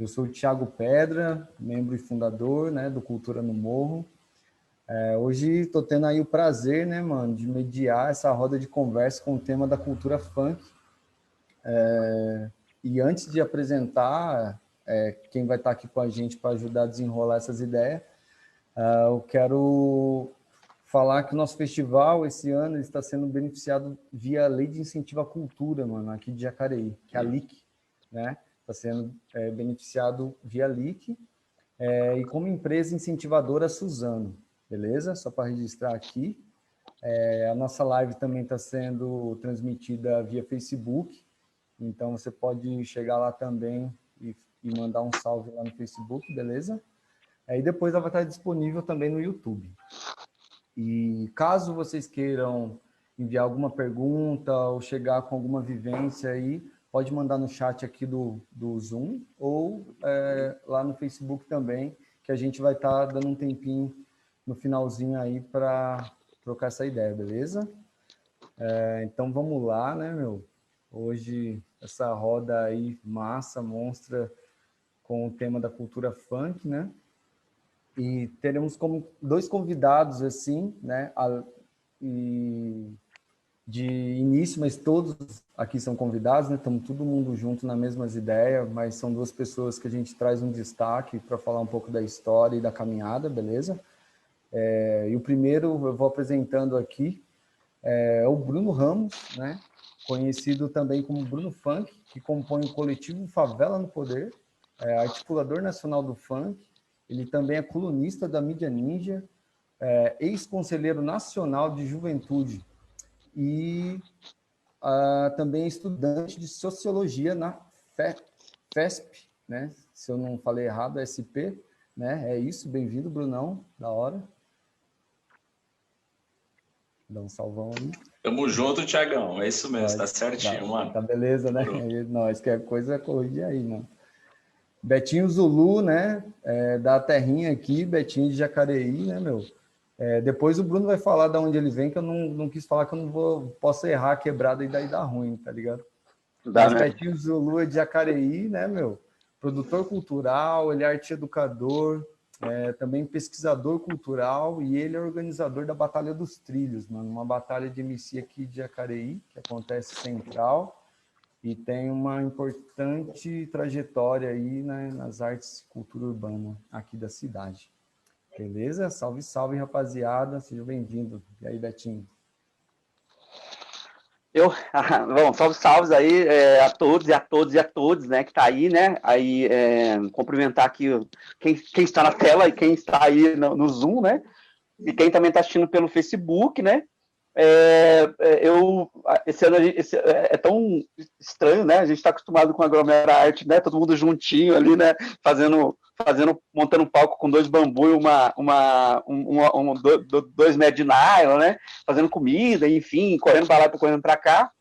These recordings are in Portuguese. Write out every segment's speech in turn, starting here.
Eu sou o Thiago Pedra, membro e fundador, né, do Cultura no Morro. Hoje estou tendo aí o prazer, né, mano, de mediar essa roda de conversa com o tema da cultura funk. E antes de apresentar quem vai estar aqui com a gente para ajudar a desenrolar essas ideias, eu quero falar que o nosso festival, esse ano, ele está sendo beneficiado via Lei de Incentivo à Cultura, mano, aqui de Jacareí, que é a LIC, né? Está sendo beneficiado via LIC, e como empresa incentivadora Suzano, beleza? Só para registrar aqui. A nossa live também está sendo transmitida via Facebook, então você pode chegar lá também e mandar um salve lá no Facebook, beleza? E depois ela vai estar disponível também no YouTube. E caso vocês queiram enviar alguma pergunta ou chegar com alguma vivência aí, pode mandar no chat aqui do Zoom ou lá no Facebook também, que a gente vai estar dando um tempinho no finalzinho aí para trocar essa ideia, beleza? Então vamos lá, né, meu? Hoje essa roda aí massa, monstra, com o tema da cultura funk, né? E teremos como dois convidados, assim, né? E de início, mas todos aqui são convidados, né? Estamos todo mundo junto nas mesmas ideias, mas são duas pessoas que a gente traz um destaque para falar um pouco da história e da caminhada, beleza? E o primeiro eu vou apresentando aqui é o Bruno Ramos, né? Conhecido também como Bruno Funk, que compõe o coletivo Favela no Poder, articulador nacional do funk. Ele também é colunista da Mídia Ninja, ex-conselheiro nacional de juventude e também estudante de sociologia na FESP, né? Se eu não falei errado, SP, né? É isso, bem-vindo, Brunão, da hora. Dá um salvão aí. Tamo junto, Thiagão, é isso mesmo, tá certinho, mano. Tá beleza, né? Nós, que é coisa, corrige aí, mano. Betinho Zulu, né? Da terrinha aqui, Betinho de Jacareí, né, meu? Depois o Bruno vai falar de onde ele vem, que eu não quis falar que eu não posso errar a quebrada e daí dá ruim, tá ligado? Mas Betinho Zulu é de Jacareí, né, meu? Produtor cultural, ele é arte-educador, também pesquisador cultural, e ele é organizador da Batalha dos Trilhos, mano, uma batalha de MC aqui de Jacareí, que acontece central, e tem uma importante trajetória aí, né, nas artes e cultura urbana aqui da cidade. Beleza? Salve, salve, rapaziada. Sejam bem-vindos. E aí, Betinho? Bom, salve aí a todos e a todos e a todos, né, que tá aí, né, aí cumprimentar aqui quem está na tela e quem está aí no Zoom, né, e quem também está assistindo pelo Facebook, né. Esse ano é tão estranho, né? A gente está acostumado com a Aglomera Arte, né? Todo mundo juntinho ali, né? Montando um palco com dois bambu e dois metros de nylon, né? Fazendo comida, enfim, correndo para lá, correndo para cá.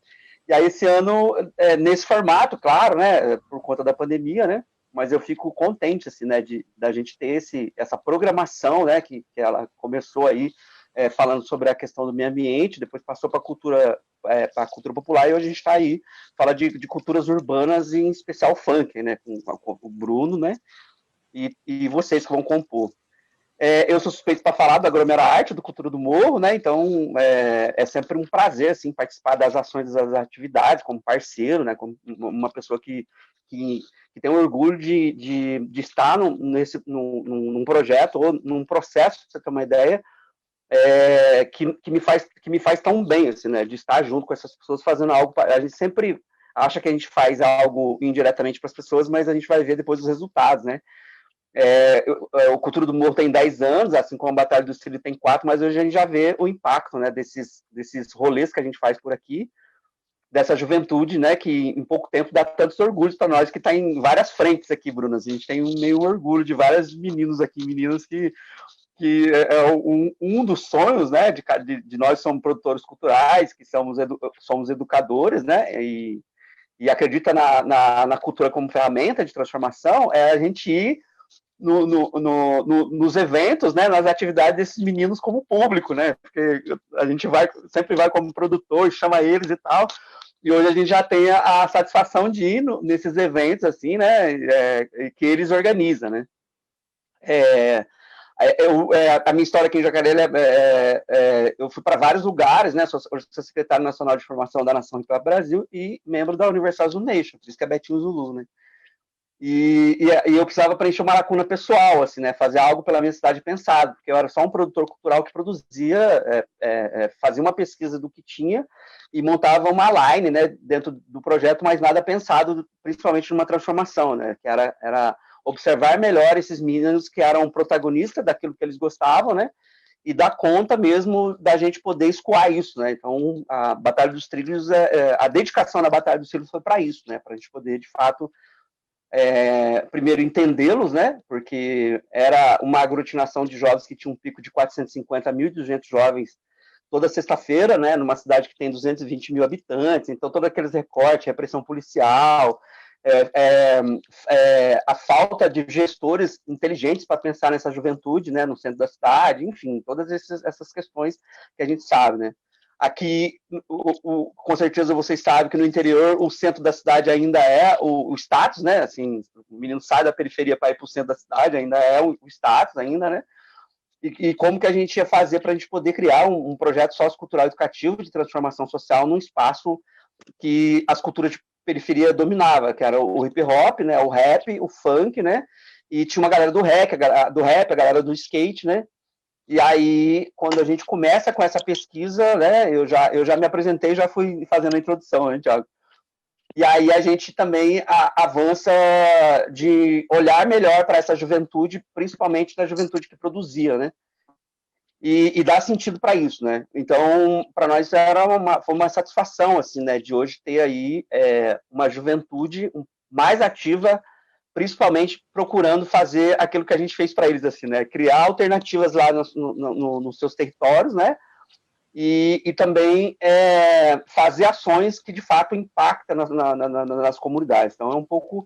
E aí esse ano, nesse formato, claro, né? Por conta da pandemia, né? Mas eu fico contente, assim, né? Da gente ter essa programação, né? Que ela começou aí. Falando sobre a questão do meio ambiente, depois passou para a cultura popular, e hoje a gente está aí, fala de culturas urbanas, em especial funk, né, com o Bruno, né, e vocês que vão compor. Eu sou suspeito para falar do Aglomera Arte, do Cultura do Morro, né, então é sempre um prazer, assim, participar das ações, das atividades, como parceiro, né, como uma pessoa que tem um orgulho de estar num projeto ou num processo, para você ter uma ideia, que me faz tão bem, assim, né, de estar junto com essas pessoas fazendo algo. A gente sempre acha que a gente faz algo indiretamente para as pessoas, mas a gente vai ver depois os resultados, né. O Cultura do Morro tem 10 anos, assim como a Batalha do Trilhos tem 4, mas hoje a gente já vê o impacto, né, desses rolês que a gente faz por aqui, dessa juventude, né, que em pouco tempo dá tantos orgulhos para nós, que está em várias frentes aqui, Bruno. A gente tem meio orgulho de vários meninos aqui, meninas que é um dos sonhos, né, de nós somos produtores culturais, que somos educadores, né, e acredita na cultura como ferramenta de transformação, a gente ir nos eventos, né, nas atividades desses meninos como público, né, porque a gente sempre vai como produtor, chama eles e tal, E hoje a gente já tem a satisfação de ir nesses eventos, assim, né, que eles organizam, né. A minha história aqui em Jacareí, eu fui para vários lugares, né, sou secretário nacional de formação da Nação Hip Hop Brasil e membro da Universal Zulu Nation, por isso que é Betinho Zulu, né. E eu precisava preencher uma lacuna pessoal, assim, né, fazer algo pela minha cidade pensado, porque eu era só um produtor cultural que produzia, fazia uma pesquisa do que tinha e montava uma line, né, dentro do projeto, mas nada pensado, principalmente numa transformação, né, que era observar melhor esses meninos que eram protagonistas daquilo que eles gostavam, né, e dar conta mesmo da gente poder escoar isso, né. Então, a Batalha dos Trilhos, a dedicação na Batalha dos Trilhos foi para isso, né, para a gente poder, de fato, primeiro entendê-los, né, porque era uma aglutinação de jovens que tinha um pico de 450 a 1.200 jovens toda sexta-feira, né, numa cidade que tem 220 mil habitantes, então todos aqueles recortes, repressão policial, a falta de gestores inteligentes para pensar nessa juventude, né, no centro da cidade, enfim, todas essas questões que a gente sabe, né. Aqui, com certeza vocês sabem que no interior o centro da cidade ainda é o status, né? Assim, o menino sai da periferia para ir para o centro da cidade, ainda é o status, ainda, né? E como que a gente ia fazer para a gente poder criar um projeto sociocultural educativo de transformação social num espaço que as culturas de periferia dominava, que era o hip hop, né? O rap, o funk, né? E tinha uma galera do rap, a galera do skate, né? E aí, quando a gente começa com essa pesquisa, né, eu já me apresentei, já fui fazendo a introdução, né, Thiago? E aí a gente também avança de olhar melhor para essa juventude, principalmente da juventude que produzia, né? E dar sentido para isso, né? Então, para nós foi uma satisfação, assim, né, de hoje ter aí uma juventude mais ativa, principalmente procurando fazer aquilo que a gente fez para eles, assim, né? Criar alternativas lá nos seus territórios, né? E também fazer ações que, de fato, impactam nas comunidades. Então, é um pouco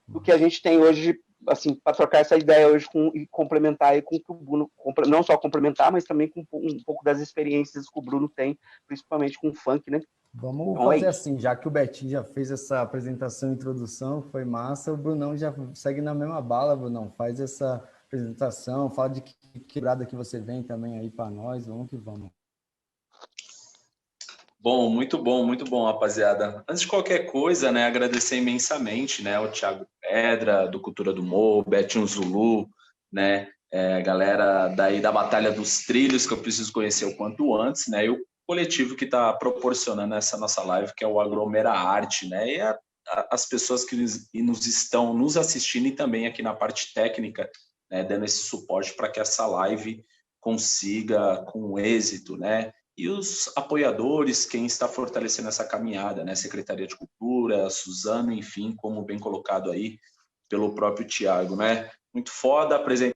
do que a gente tem hoje, assim, para trocar essa ideia hoje e complementar aí com o que o Bruno, não só complementar, mas também com um pouco das experiências que o Bruno tem, principalmente com o funk, né? Vamos então, fazer assim, já que o Betinho já fez essa apresentação e introdução, foi massa, o Brunão já segue na mesma bala, Brunão, faz essa apresentação, fala de que quebrada que você vem também aí para nós, vamos que vamos. Bom, muito bom, rapaziada. Antes de qualquer coisa, né, agradecer imensamente, né, ao Thiago Pedra, do Cultura do Morro, Betinho Zulu, né, galera daí da Batalha dos Trilhos, que eu preciso conhecer o quanto antes, né, e o coletivo que está proporcionando essa nossa live, que é o Aglomera Arte, né, e as pessoas que nos estão nos assistindo e também aqui na parte técnica, né, dando esse suporte para que essa live consiga com êxito, né, e os apoiadores, quem está fortalecendo essa caminhada, né, Secretaria de Cultura, Suzano, enfim, como bem colocado aí pelo próprio Thiago, né, muito foda apresentar,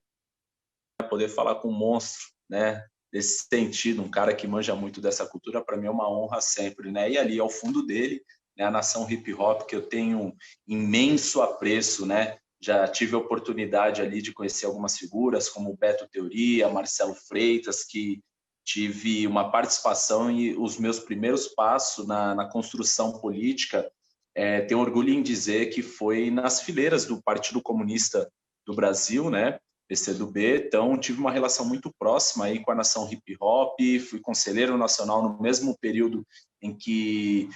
poder falar com um monstro, né, desse sentido, um cara que manja muito dessa cultura, para mim é uma honra sempre, né? E ali ao fundo dele, né, a nação hip hop, que eu tenho imenso apreço, né? Já tive a oportunidade ali de conhecer algumas figuras, como o Beto Teoria, Marcelo Freitas, que tive uma participação e os meus primeiros passos na construção política, tenho orgulho em dizer que foi nas fileiras do Partido Comunista do Brasil, né? PCdoB, então tive uma relação muito próxima aí com a nação hip hop, fui conselheiro nacional no mesmo período em que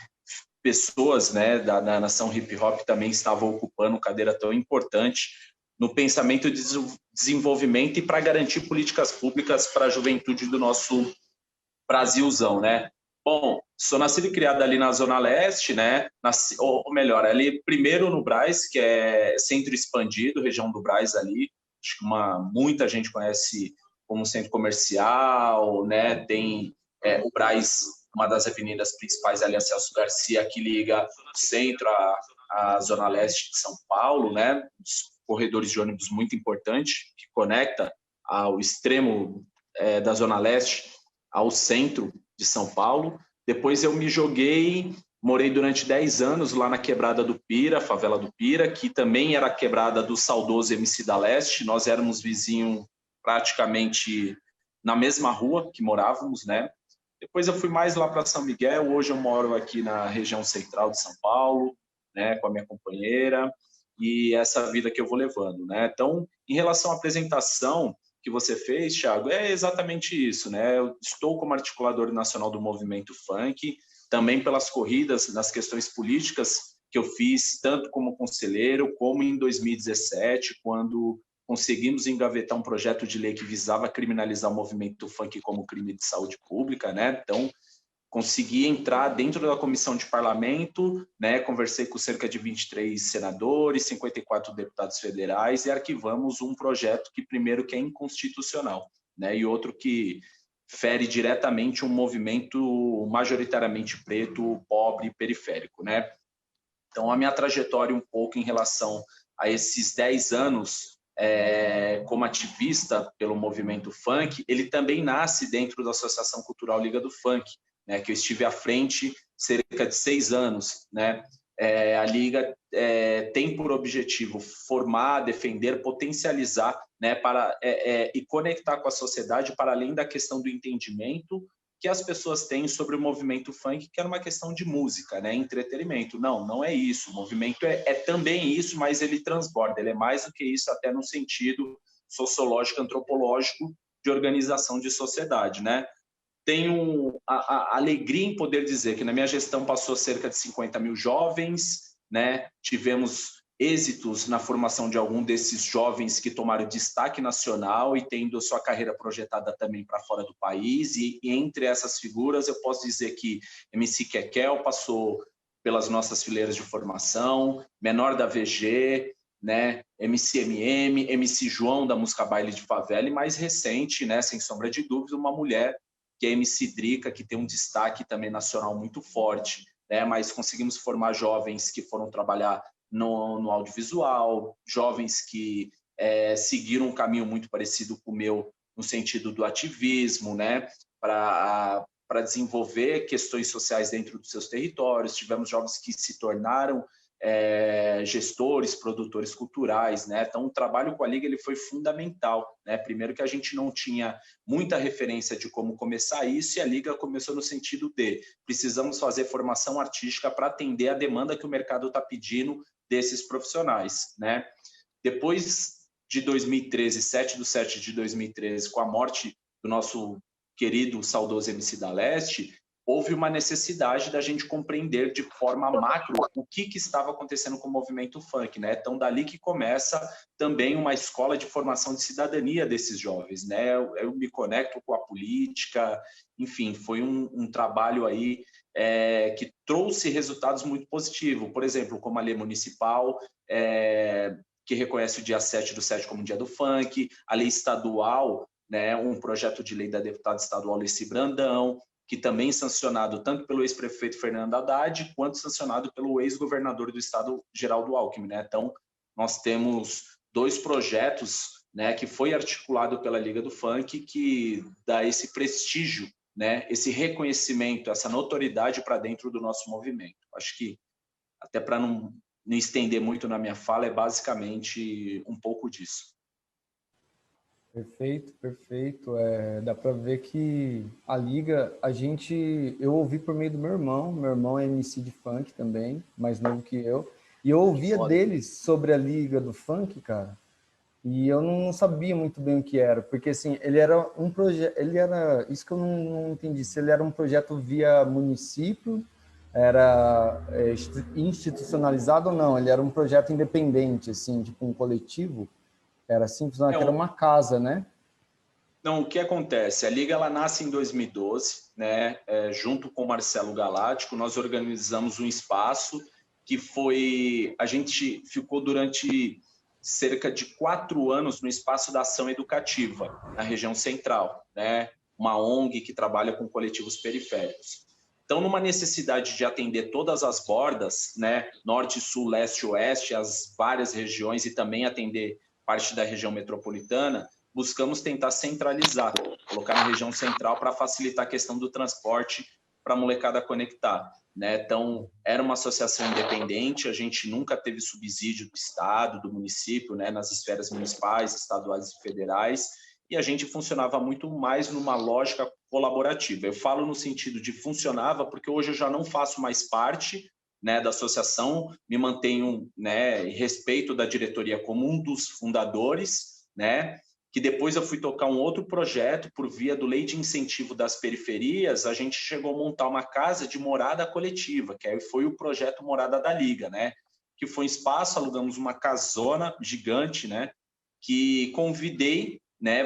pessoas, né, da nação hip hop também estavam ocupando cadeira tão importante no pensamento de desenvolvimento e para garantir políticas públicas para a juventude do nosso Brasilzão, né? Bom, sou nascido e criado ali na Zona Leste, né? Ou melhor, ali primeiro no Brás, que é centro expandido, região do Brás ali, acho que muita gente conhece como centro comercial, né? Tem o Brás, uma das avenidas principais ali, a Celso Garcia, que liga o centro à Zona Leste de São Paulo, né? Os corredores de ônibus muito importante, que conecta ao extremo da Zona Leste ao centro de São Paulo. Depois eu me joguei, morei durante 10 anos lá na Quebrada do Pira, favela do Pira, que também era a quebrada do saudoso MC da Leste. Nós éramos vizinhos praticamente na mesma rua que morávamos, né? Depois eu fui mais lá para São Miguel, hoje eu moro aqui na região central de São Paulo, né, com a minha companheira, e essa vida que eu vou levando, né? Então, em relação à apresentação que você fez, Thiago, é exatamente isso, né? Eu estou como articulador nacional do movimento funk, também pelas corridas nas questões políticas que eu fiz, tanto como conselheiro, como em 2017, quando conseguimos engavetar um projeto de lei que visava criminalizar o movimento funk como crime de saúde pública, né? Então, consegui entrar dentro da comissão de parlamento, né? Conversei com cerca de 23 senadores, 54 deputados federais e arquivamos um projeto que, primeiro, que é inconstitucional, né? E outro que fere diretamente um movimento majoritariamente preto, pobre e periférico, né? Então, a minha trajetória um pouco em relação a esses 10 anos como ativista pelo movimento funk, ele também nasce dentro da Associação Cultural Liga do Funk, né, que eu estive à frente cerca de 6 anos, né? A Liga tem por objetivo formar, defender, potencializar, né, e conectar com a sociedade para além da questão do entendimento que as pessoas têm sobre o movimento funk, que era uma questão de música, né, entretenimento. Não, não é isso. O movimento é também isso, mas ele transborda. Ele é mais do que isso, até no sentido sociológico, antropológico, de organização de sociedade, né? Tenho a alegria em poder dizer que na minha gestão passou cerca de 50 mil jovens, né? Tivemos êxitos na formação de algum desses jovens que tomaram destaque nacional e tendo sua carreira projetada também para fora do país. E entre essas figuras, eu posso dizer que MC Kekel passou pelas nossas fileiras de formação, Menor da VG, né? MC MM, MC João da música Baile de Favela e mais recente, né? Sem sombra de dúvida, uma mulher que é MC Drica, que tem um destaque também nacional muito forte, né? Mas conseguimos formar jovens que foram trabalhar no audiovisual, jovens que seguiram um caminho muito parecido com o meu, no sentido do ativismo, né? Para desenvolver questões sociais dentro dos seus territórios. Tivemos jovens que se tornaram gestores, produtores culturais, né? Então, o trabalho com a Liga ele foi fundamental, né? Primeiro que a gente não tinha muita referência de como começar isso e a Liga começou no sentido de precisamos fazer formação artística para atender a demanda que o mercado está pedindo desses profissionais, né? Depois de 2013, 7/7 de 2013, com a morte do nosso querido saudoso MC da Leste, houve uma necessidade da gente compreender de forma macro o que estava acontecendo com o movimento funk, né? Então, dali que começa também uma escola de formação de cidadania desses jovens, né? Eu me conecto com a política, enfim, foi um trabalho aí que trouxe resultados muito positivos. Por exemplo, como a lei municipal, que reconhece o dia 7/7 como dia do funk, a lei estadual, né? Um projeto de lei da deputada estadual Leci Brandão, que também sancionado tanto pelo ex-prefeito Fernando Haddad, quanto sancionado pelo ex-governador do estado, Geraldo Alckmin, né? Então, nós temos 2 projetos, né, que foi articulado pela Liga do Funk, que dá esse prestígio, né, esse reconhecimento, essa notoriedade para dentro do nosso movimento. Acho que, até para não estender muito na minha fala, é basicamente um pouco disso. Perfeito, perfeito. Dá para ver que a Liga, eu ouvi por meio do meu irmão é MC de funk também, mais novo que eu, e eu ouvia deles sobre a Liga do Funk, cara, e eu não sabia muito bem o que era, porque assim, ele era um projeto, isso que eu não entendi, se ele era um projeto via município, era institucionalizado ou não, ele era um projeto independente, assim, tipo um coletivo. Era simples, era uma casa, né? Não, o que acontece? A Liga ela nasce em 2012, né? Junto com o Marcelo Galáctico, nós organizamos um espaço que a gente ficou durante cerca de 4 anos no espaço da ação educativa, na região central, né? Uma ONG que trabalha com coletivos periféricos. Então, numa necessidade de atender todas as bordas, né? Norte, sul, leste, oeste, as várias regiões e também atender parte da região metropolitana, buscamos tentar centralizar, colocar na região central para facilitar a questão do transporte para a molecada conectar, né? Então, era uma associação independente, a gente nunca teve subsídio do Estado, do município, né? Nas esferas municipais, estaduais e federais, e a gente funcionava muito mais numa lógica colaborativa. Eu falo no sentido de funcionava, porque hoje eu já não faço mais parte, né, da associação, me mantenho, né, em respeito da diretoria como um dos fundadores, né, que depois eu fui tocar um outro projeto por via do Lei de Incentivo das Periferias, a gente chegou a montar uma casa de morada coletiva, que aí foi o projeto Morada da Liga, né, que foi um espaço, alugamos uma casona gigante, né, que convidei, né,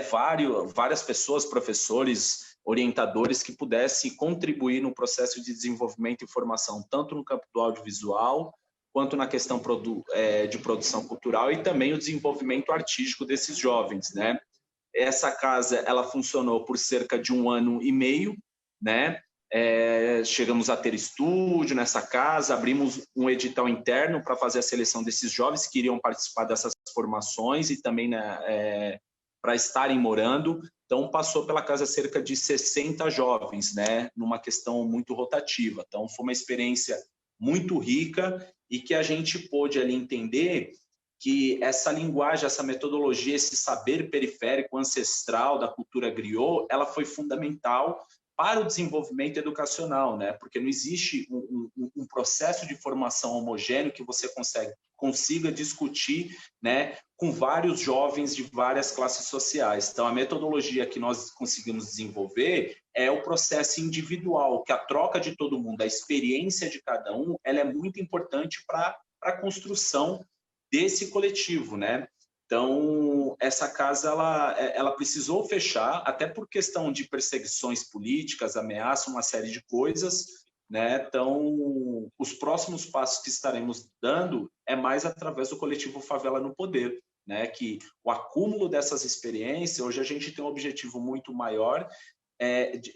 várias pessoas, professores, orientadores que pudessem contribuir no processo de desenvolvimento e formação, tanto no campo do audiovisual, quanto na questão de produção cultural e também o desenvolvimento artístico desses jovens, né? Essa casa, ela funcionou por cerca de 1 ano e meio, né? Chegamos a ter estúdio nessa casa, abrimos um edital interno para fazer a seleção desses jovens que iriam participar dessas formações e também, né, para estarem morando. Então, passou pela casa cerca de 60 jovens, né, numa questão muito rotativa. Então, foi uma experiência muito rica e que a gente pôde ali entender que essa linguagem, essa metodologia, esse saber periférico ancestral da cultura griot, ela foi fundamental para o desenvolvimento educacional, né? Porque não existe um processo de formação homogêneo que você consiga discutir, né, com vários jovens de várias classes sociais. Então, a metodologia que nós conseguimos desenvolver é o processo individual, que a troca de todo mundo, a experiência de cada um, ela é muito importante para a construção desse coletivo, né? Então, essa casa, ela precisou fechar, até por questão de perseguições políticas, ameaça, uma série de coisas, né? Então, os próximos passos que estaremos dando é mais através do coletivo Favela no Poder, né? Que o acúmulo dessas experiências, hoje a gente tem um objetivo muito maior,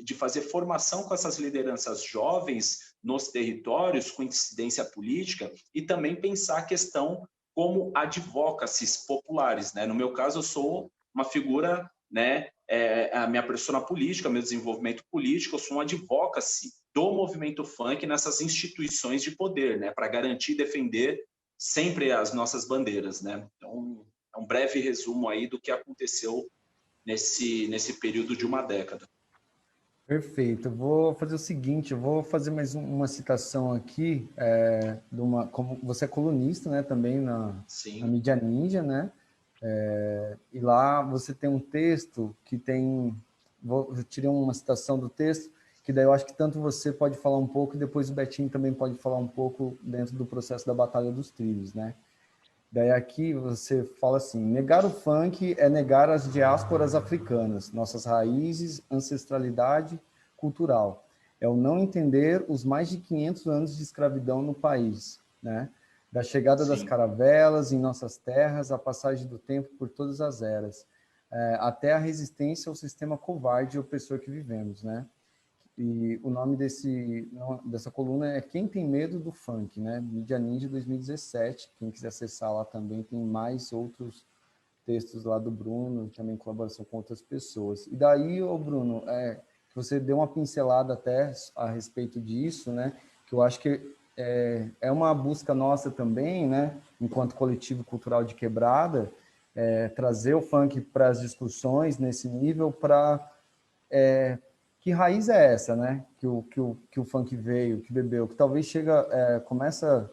de fazer formação com essas lideranças jovens nos territórios, com incidência política, e também pensar a questão como advocacies populares, né? No meu caso, eu sou uma figura, né? A minha persona política, meu desenvolvimento político, eu sou um advocacy do movimento funk nessas instituições de poder, né? Para garantir e defender sempre as nossas bandeiras, né? Então, é um breve resumo aí do que aconteceu nesse período de uma década. Perfeito. Eu vou fazer o seguinte, eu vou fazer mais uma citação aqui, como você é colunista, né, também na Mídia Ninja, né? E lá você tem um texto que tem... Eu tirei uma citação do texto, que daí eu acho que tanto você pode falar um pouco, e depois o Betinho também pode falar um pouco dentro do processo da Batalha dos Trilhos, né? Daí aqui você fala assim: negar o funk é negar as diásporas africanas, nossas raízes, ancestralidade cultural. É o não entender os mais de 500 anos de escravidão no país, né? Da chegada das caravelas em nossas terras, a passagem do tempo por todas as eras, até a resistência ao sistema covarde e opressor que vivemos, né? E o nome dessa coluna é Quem Tem Medo do Funk, né? Mídia Ninja 2017. Quem quiser acessar lá também, tem mais outros textos lá do Bruno, também em colaboração com outras pessoas. E daí, Bruno, que você deu uma pincelada até a respeito disso, né? Que eu acho que é uma busca nossa também, né? Enquanto coletivo cultural de Quebrada, trazer o funk para as discussões nesse nível para... que raiz é essa, né? Que o funk veio, que bebeu, que talvez começa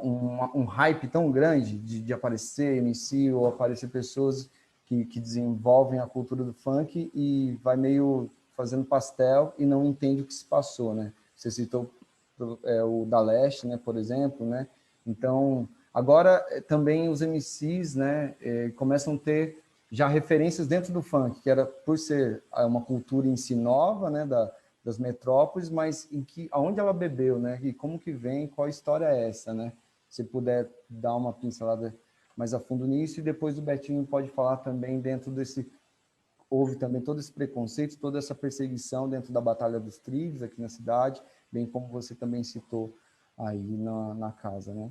um hype tão grande de aparecer MC ou aparecer pessoas que desenvolvem a cultura do funk e vai meio fazendo pastel e não entende o que se passou, né? Você citou o da Leste, né, por exemplo, né? Então, agora também os MCs, né, começam a ter já referências dentro do funk, que era por ser uma cultura em si nova, né, das metrópoles, mas aonde ela bebeu, né, e como que vem, qual história é essa, né? Se puder dar uma pincelada mais a fundo nisso, e depois o Betinho pode falar também dentro desse... Houve também todo esse preconceito, toda essa perseguição dentro da Batalha dos Trilhos aqui na cidade, bem como você também citou aí na casa, né?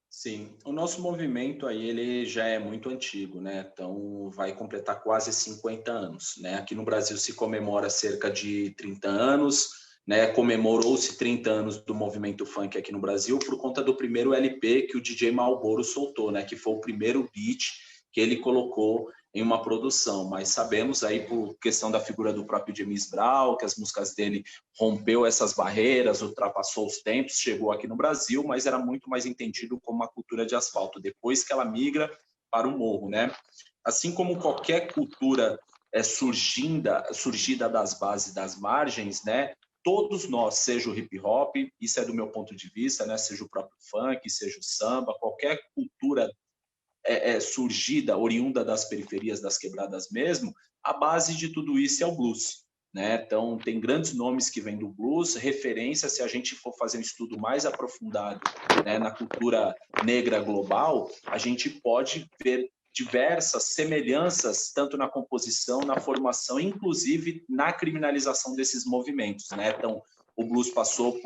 Sim, o nosso movimento aí, ele já é muito antigo, né? Então, vai completar quase 50 anos, né? Aqui no Brasil se comemora cerca de 30 anos, né? Comemorou-se 30 anos do movimento funk aqui no Brasil por conta do primeiro LP que o DJ Malboro soltou, né? Que foi o primeiro beat que ele colocou em uma produção, mas sabemos aí por questão da figura do próprio James Brown, que as músicas dele rompeu essas barreiras, ultrapassou os tempos, chegou aqui no Brasil, mas era muito mais entendido como uma cultura de asfalto, depois que ela migra para o morro, né? Assim como qualquer cultura surgida das bases, das margens, né? Todos nós, seja o hip hop, isso é do meu ponto de vista, né? Seja o próprio funk, seja o samba, qualquer cultura surgida, oriunda das periferias, das quebradas mesmo, a base de tudo isso é o blues. Né? Então, tem grandes nomes que vêm do blues, referência, se a gente for fazer um estudo mais aprofundado, né, na cultura negra global, a gente pode ver diversas semelhanças, tanto na composição, na formação, inclusive na criminalização desses movimentos. Né? Então, o blues passou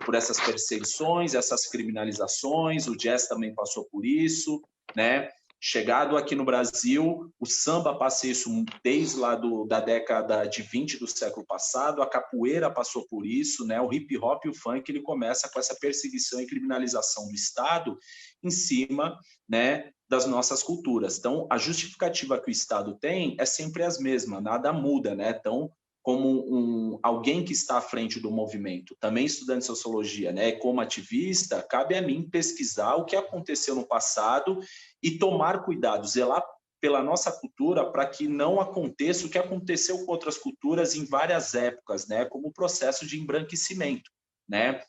por essas perseguições, essas criminalizações, o jazz também passou por isso, né? Chegado aqui no Brasil, o samba passa isso desde lá da década de 20 do século passado, a capoeira passou por isso, né? O hip hop e o funk, ele começa com essa perseguição e criminalização do Estado em cima, né, das nossas culturas. Então, a justificativa que o Estado tem é sempre as mesmas, nada muda, né? Então, como alguém que está à frente do movimento, também estudante de sociologia, né, como ativista, cabe a mim pesquisar o que aconteceu no passado e tomar cuidado, zelar pela nossa cultura para que não aconteça o que aconteceu com outras culturas em várias épocas, né, como o processo de embranquecimento, né?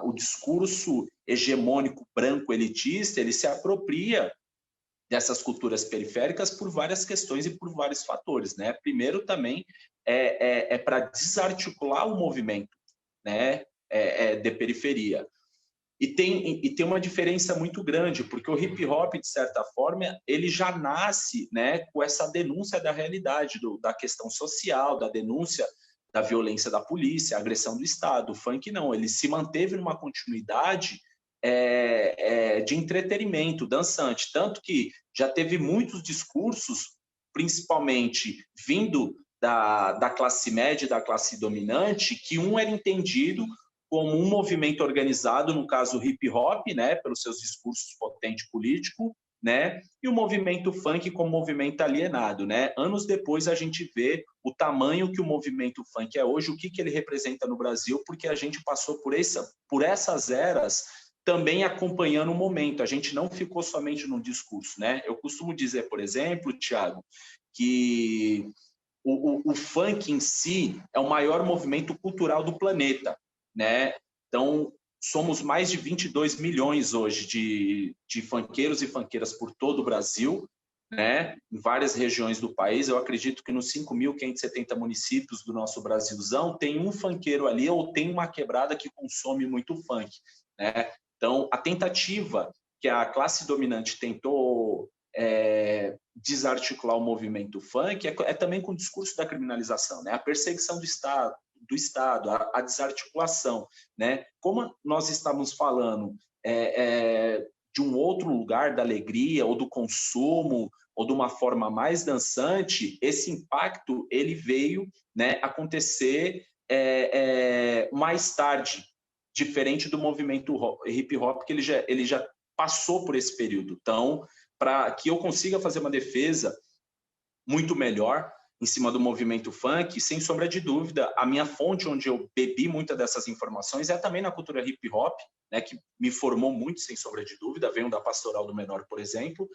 O discurso hegemônico branco elitista, ele se apropria dessas culturas periféricas por várias questões e por vários fatores, né? Primeiro também para desarticular o movimento, né, de periferia. E tem uma diferença muito grande, porque o hip hop, de certa forma, ele já nasce, né, com essa denúncia da realidade, da questão social, da denúncia da violência da polícia, a agressão do Estado. O funk não, ele se manteve numa continuidade de entretenimento dançante, tanto que já teve muitos discursos, principalmente vindo da classe média, da classe dominante, que um era entendido como um movimento organizado, no caso hip hop, né, pelos seus discursos potente político, né, e o movimento funk como movimento alienado, né. Anos depois a gente vê o tamanho que o movimento funk é hoje, o que ele representa no Brasil, porque a gente passou por essas eras também acompanhando o momento. A gente não ficou somente no discurso, né. Eu costumo dizer, por exemplo, Thiago, que o funk em si é o maior movimento cultural do planeta, né? Então, somos mais de 22 milhões hoje de funkeiros e funkeiras por todo o Brasil, né? Em várias regiões do país. Eu acredito que nos 5.570 municípios do nosso Brasilzão tem um funkeiro ali ou tem uma quebrada que consome muito funk, né? Então, a tentativa que a classe dominante tentou desarticular o movimento funk é também com o discurso da criminalização, né? A perseguição do Estado, a desarticulação, né? Como nós estamos falando de um outro lugar da alegria ou do consumo ou de uma forma mais dançante, esse impacto ele veio, né, acontecer mais tarde, diferente do movimento hip hop, que ele já passou por esse período. Então, para que eu consiga fazer uma defesa muito melhor em cima do movimento funk, sem sombra de dúvida, a minha fonte onde eu bebi muitas dessas informações é também na cultura hip hop, né, que me formou muito, sem sombra de dúvida, veio da Pastoral do Menor, por exemplo,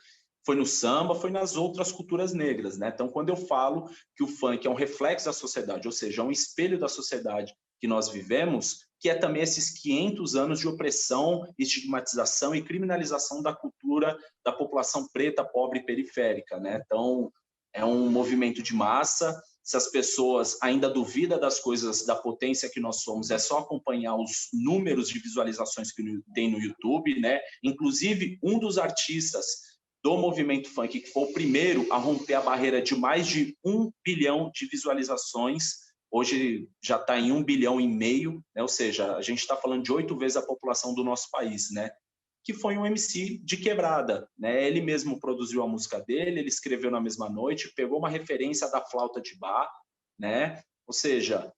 foi no samba, foi nas outras culturas negras, né? Então, quando eu falo que o funk é um reflexo da sociedade, ou seja, é um espelho da sociedade que nós vivemos, que é também esses 500 anos de opressão, estigmatização e criminalização da cultura da população preta, pobre e periférica, né? Então, é um movimento de massa. Se as pessoas ainda duvidam das coisas, da potência que nós somos, é só acompanhar os números de visualizações que tem no YouTube, né? Inclusive, um dos artistas do movimento funk, que foi o primeiro a romper a barreira de mais de 1 bilhão de visualizações, hoje já está em 1,5 bilhão, né? Ou seja, a gente está falando de 8 vezes a população do nosso país, né? Que foi um MC de quebrada, né? Ele mesmo produziu a música dele, ele escreveu na mesma noite, pegou uma referência da flauta de Bach, né? Ou seja,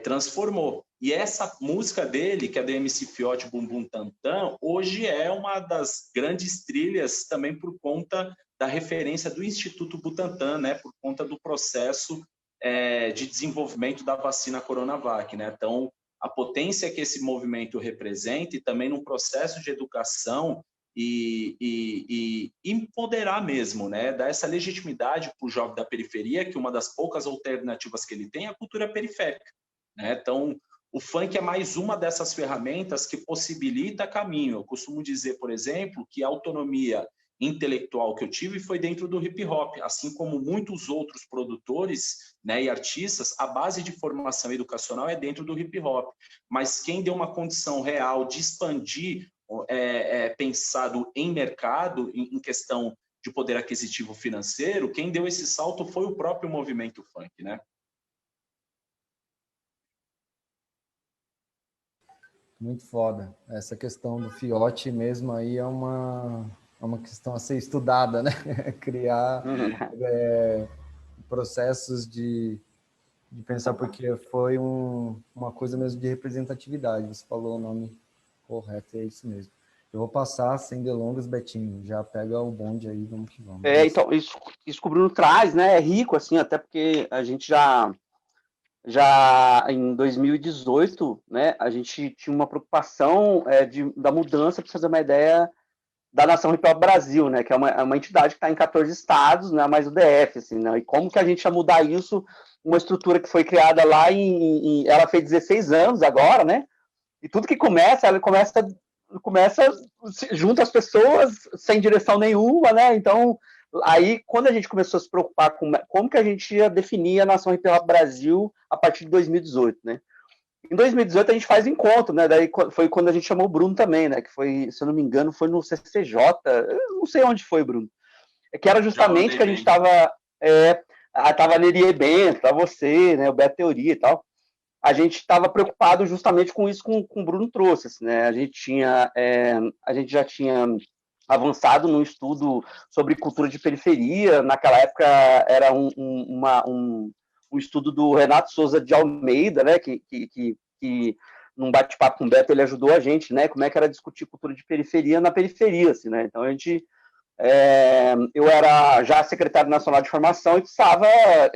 transformou. E essa música dele, que é do MC Fiote Bumbum Tantan, hoje é uma das grandes trilhas também por conta da referência do Instituto Butantan, né, por conta do processo de desenvolvimento da vacina Coronavac, né? Então, a potência que esse movimento representa e também num processo de educação e empoderar mesmo, né? Dar essa legitimidade para o jovem da periferia, que uma das poucas alternativas que ele tem é a cultura periférica, né? Então, o funk é mais uma dessas ferramentas que possibilita caminho. Eu costumo dizer, por exemplo, que a autonomia intelectual que eu tive foi dentro do hip hop, assim como muitos outros produtores, né, e artistas, a base de formação educacional é dentro do hip hop. Mas quem deu uma condição real de expandir, pensado em mercado, em questão de poder aquisitivo financeiro, quem deu esse salto foi o próprio movimento funk, né? Muito foda. Essa questão do fiote mesmo aí é uma questão a ser estudada, né? Criar processos de pensar, porque foi uma coisa mesmo de representatividade. Você falou o nome correto, é isso mesmo. Eu vou passar, sem delongas, Betinho. Já pega o bonde aí, vamos que vamos. Então, isso que o Bruno traz, né? É rico, assim, até porque a gente já em 2018, né, a gente tinha uma preocupação da mudança, para fazer uma ideia, da Nação Hip Hop Brasil, né, que é uma entidade que está em 14 estados, né, mais o DF, assim, né, e como que a gente ia mudar isso, uma estrutura que foi criada lá ela fez 16 anos agora, né, e tudo que ela começa junto às pessoas, sem direção nenhuma, né, então, aí, quando a gente começou a se preocupar com como que a gente ia definir a Nação Hip Hop Brasil a partir de 2018, né? Em 2018 a gente faz encontro, né? Daí foi quando a gente chamou o Bruno também, né? Que foi, se eu não me engano, foi no CCJ, eu não sei onde foi, Bruno. Que era justamente que a gente estava a Nerie Bento, a você, né? O Beto Teoria e tal. A gente estava preocupado justamente com isso que o Bruno trouxe, assim, né? A gente já tinha avançado num estudo sobre cultura de periferia. Naquela época era um estudo do Renato Souza de Almeida, né, que num bate-papo com o Beto ele ajudou a gente, né, como é que era discutir cultura de periferia na periferia, assim, né, então eu era já secretário nacional de formação e precisava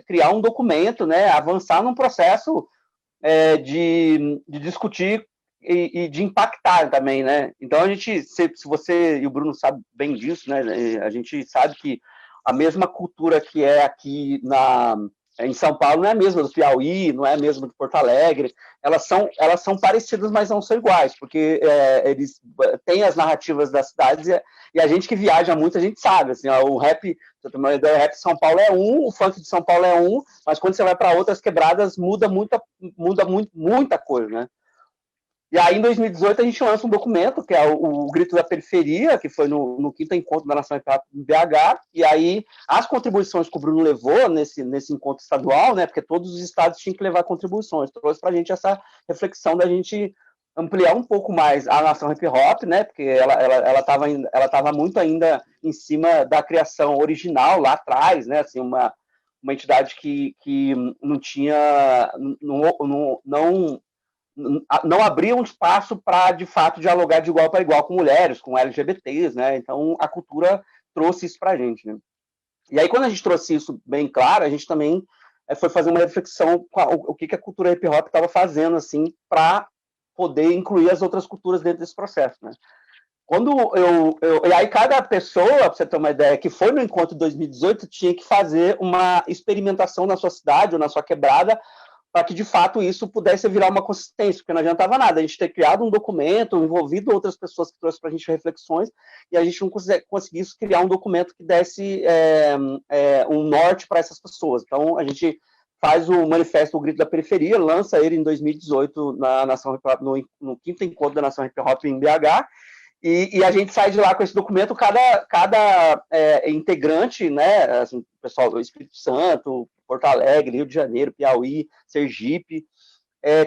criar um documento, né, avançar num processo de discutir e de impactar também, né? Então a gente, se você e o Bruno sabe bem disso, né? A gente sabe que a mesma cultura que é aqui em São Paulo não é a mesma do Piauí, não é a mesma de Porto Alegre. Elas são parecidas, mas não são iguais, porque eles têm as narrativas das cidades e a gente que viaja muito, a gente sabe, assim, ó, o rap, você tem uma ideia, o rap de São Paulo é o funk de São Paulo é mas quando você vai para outras quebradas muda muita coisa, né? E aí, em 2018, a gente lança um documento, que é o Grito da Periferia, que foi no quinto encontro da Nação Hip Hop em BH, e aí as contribuições que o Bruno levou nesse encontro estadual, né, porque todos os estados tinham que levar contribuições, trouxe para a gente essa reflexão da gente ampliar um pouco mais a Nação Hip Hop, né, porque ela estava muito ainda em cima da criação original lá atrás, né, assim, uma entidade que não tinha, não abria um espaço para, de fato, dialogar de igual para igual com mulheres, com LGBTs, né? Então, a cultura trouxe isso para a gente, né? E aí, quando a gente trouxe isso bem claro, a gente também foi fazer uma reflexão com o que a cultura hip-hop estava fazendo, assim, para poder incluir as outras culturas dentro desse processo, né? E aí cada pessoa, para você ter uma ideia, que foi no encontro de 2018, tinha que fazer uma experimentação na sua cidade ou na sua quebrada, para que, de fato, isso pudesse virar uma consistência, porque não adiantava nada a gente ter criado um documento, envolvido outras pessoas que trouxeram para a gente reflexões, e a gente não conseguisse criar um documento que desse um norte para essas pessoas. Então, a gente faz o manifesto O Grito da Periferia, lança ele em 2018 na Nação Hip Hop, no quinto encontro da Nação Hip Hop em BH, e a gente sai de lá com esse documento, cada integrante, né, assim, pessoal do Espírito Santo, Porto Alegre, Rio de Janeiro, Piauí, Sergipe,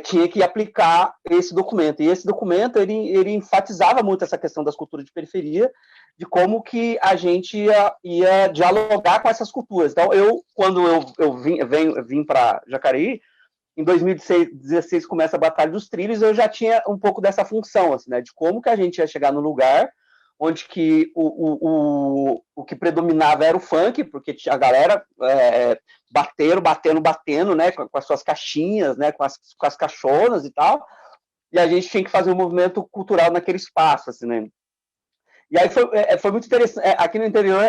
tinha que aplicar esse documento. E esse documento, ele enfatizava muito essa questão das culturas de periferia, de como que a gente ia dialogar com essas culturas. Então, quando eu vim para Jacareí, em 2016 começa a Batalha dos Trilhos, eu já tinha um pouco dessa função, assim, né, de como que a gente ia chegar no lugar onde que o que predominava era o funk, porque a galera batendo, né, com as suas caixinhas, né, com as caixonas e tal, e a gente tinha que fazer um movimento cultural naquele espaço, assim, né. E aí foi muito interessante. Aqui no interior,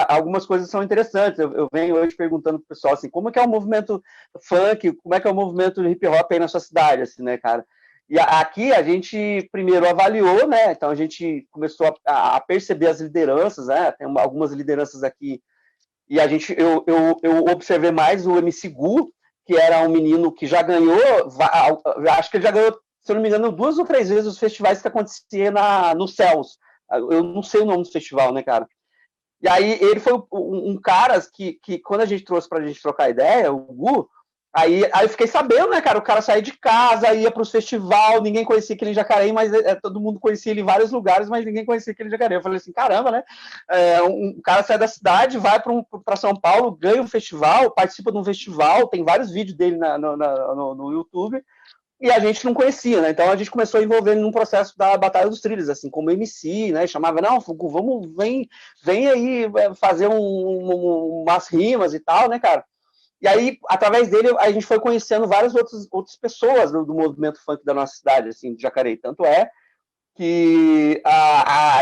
algumas coisas são interessantes. Eu venho hoje perguntando pro pessoal, assim, como é que é o movimento funk, como é que é o movimento hip hop aí na sua cidade, assim, né, cara? E aqui a gente primeiro avaliou, né? Então a gente começou a perceber as lideranças, né? Tem algumas lideranças aqui. E eu observei mais o MC Gu, que era um menino que já ganhou, acho que ele já ganhou, se eu não me engano, 2 ou 3 vezes os festivais que acontecia no Céus. Eu não sei o nome do festival, né, cara? E aí ele foi um cara que quando a gente trouxe pra gente trocar ideia, o Gu, aí eu fiquei sabendo, né, cara? O cara saía de casa, ia pros festivais, ninguém conhecia aquele Jacareí, mas todo mundo conhecia ele em vários lugares, mas ninguém conhecia aquele Jacareí. Eu falei assim, caramba, né? Um cara sai da cidade, vai pra São Paulo, ganha um festival, participa de um festival, tem vários vídeos dele no YouTube, e a gente não conhecia, né? Então a gente começou a envolver num processo da Batalha dos Trilhos, assim, como MC, né? Chamava, não, Fugu, vem aí fazer umas rimas e tal, né, cara? E aí, através dele, a gente foi conhecendo várias outras pessoas do movimento funk da nossa cidade, assim, de Jacareí. Tanto é que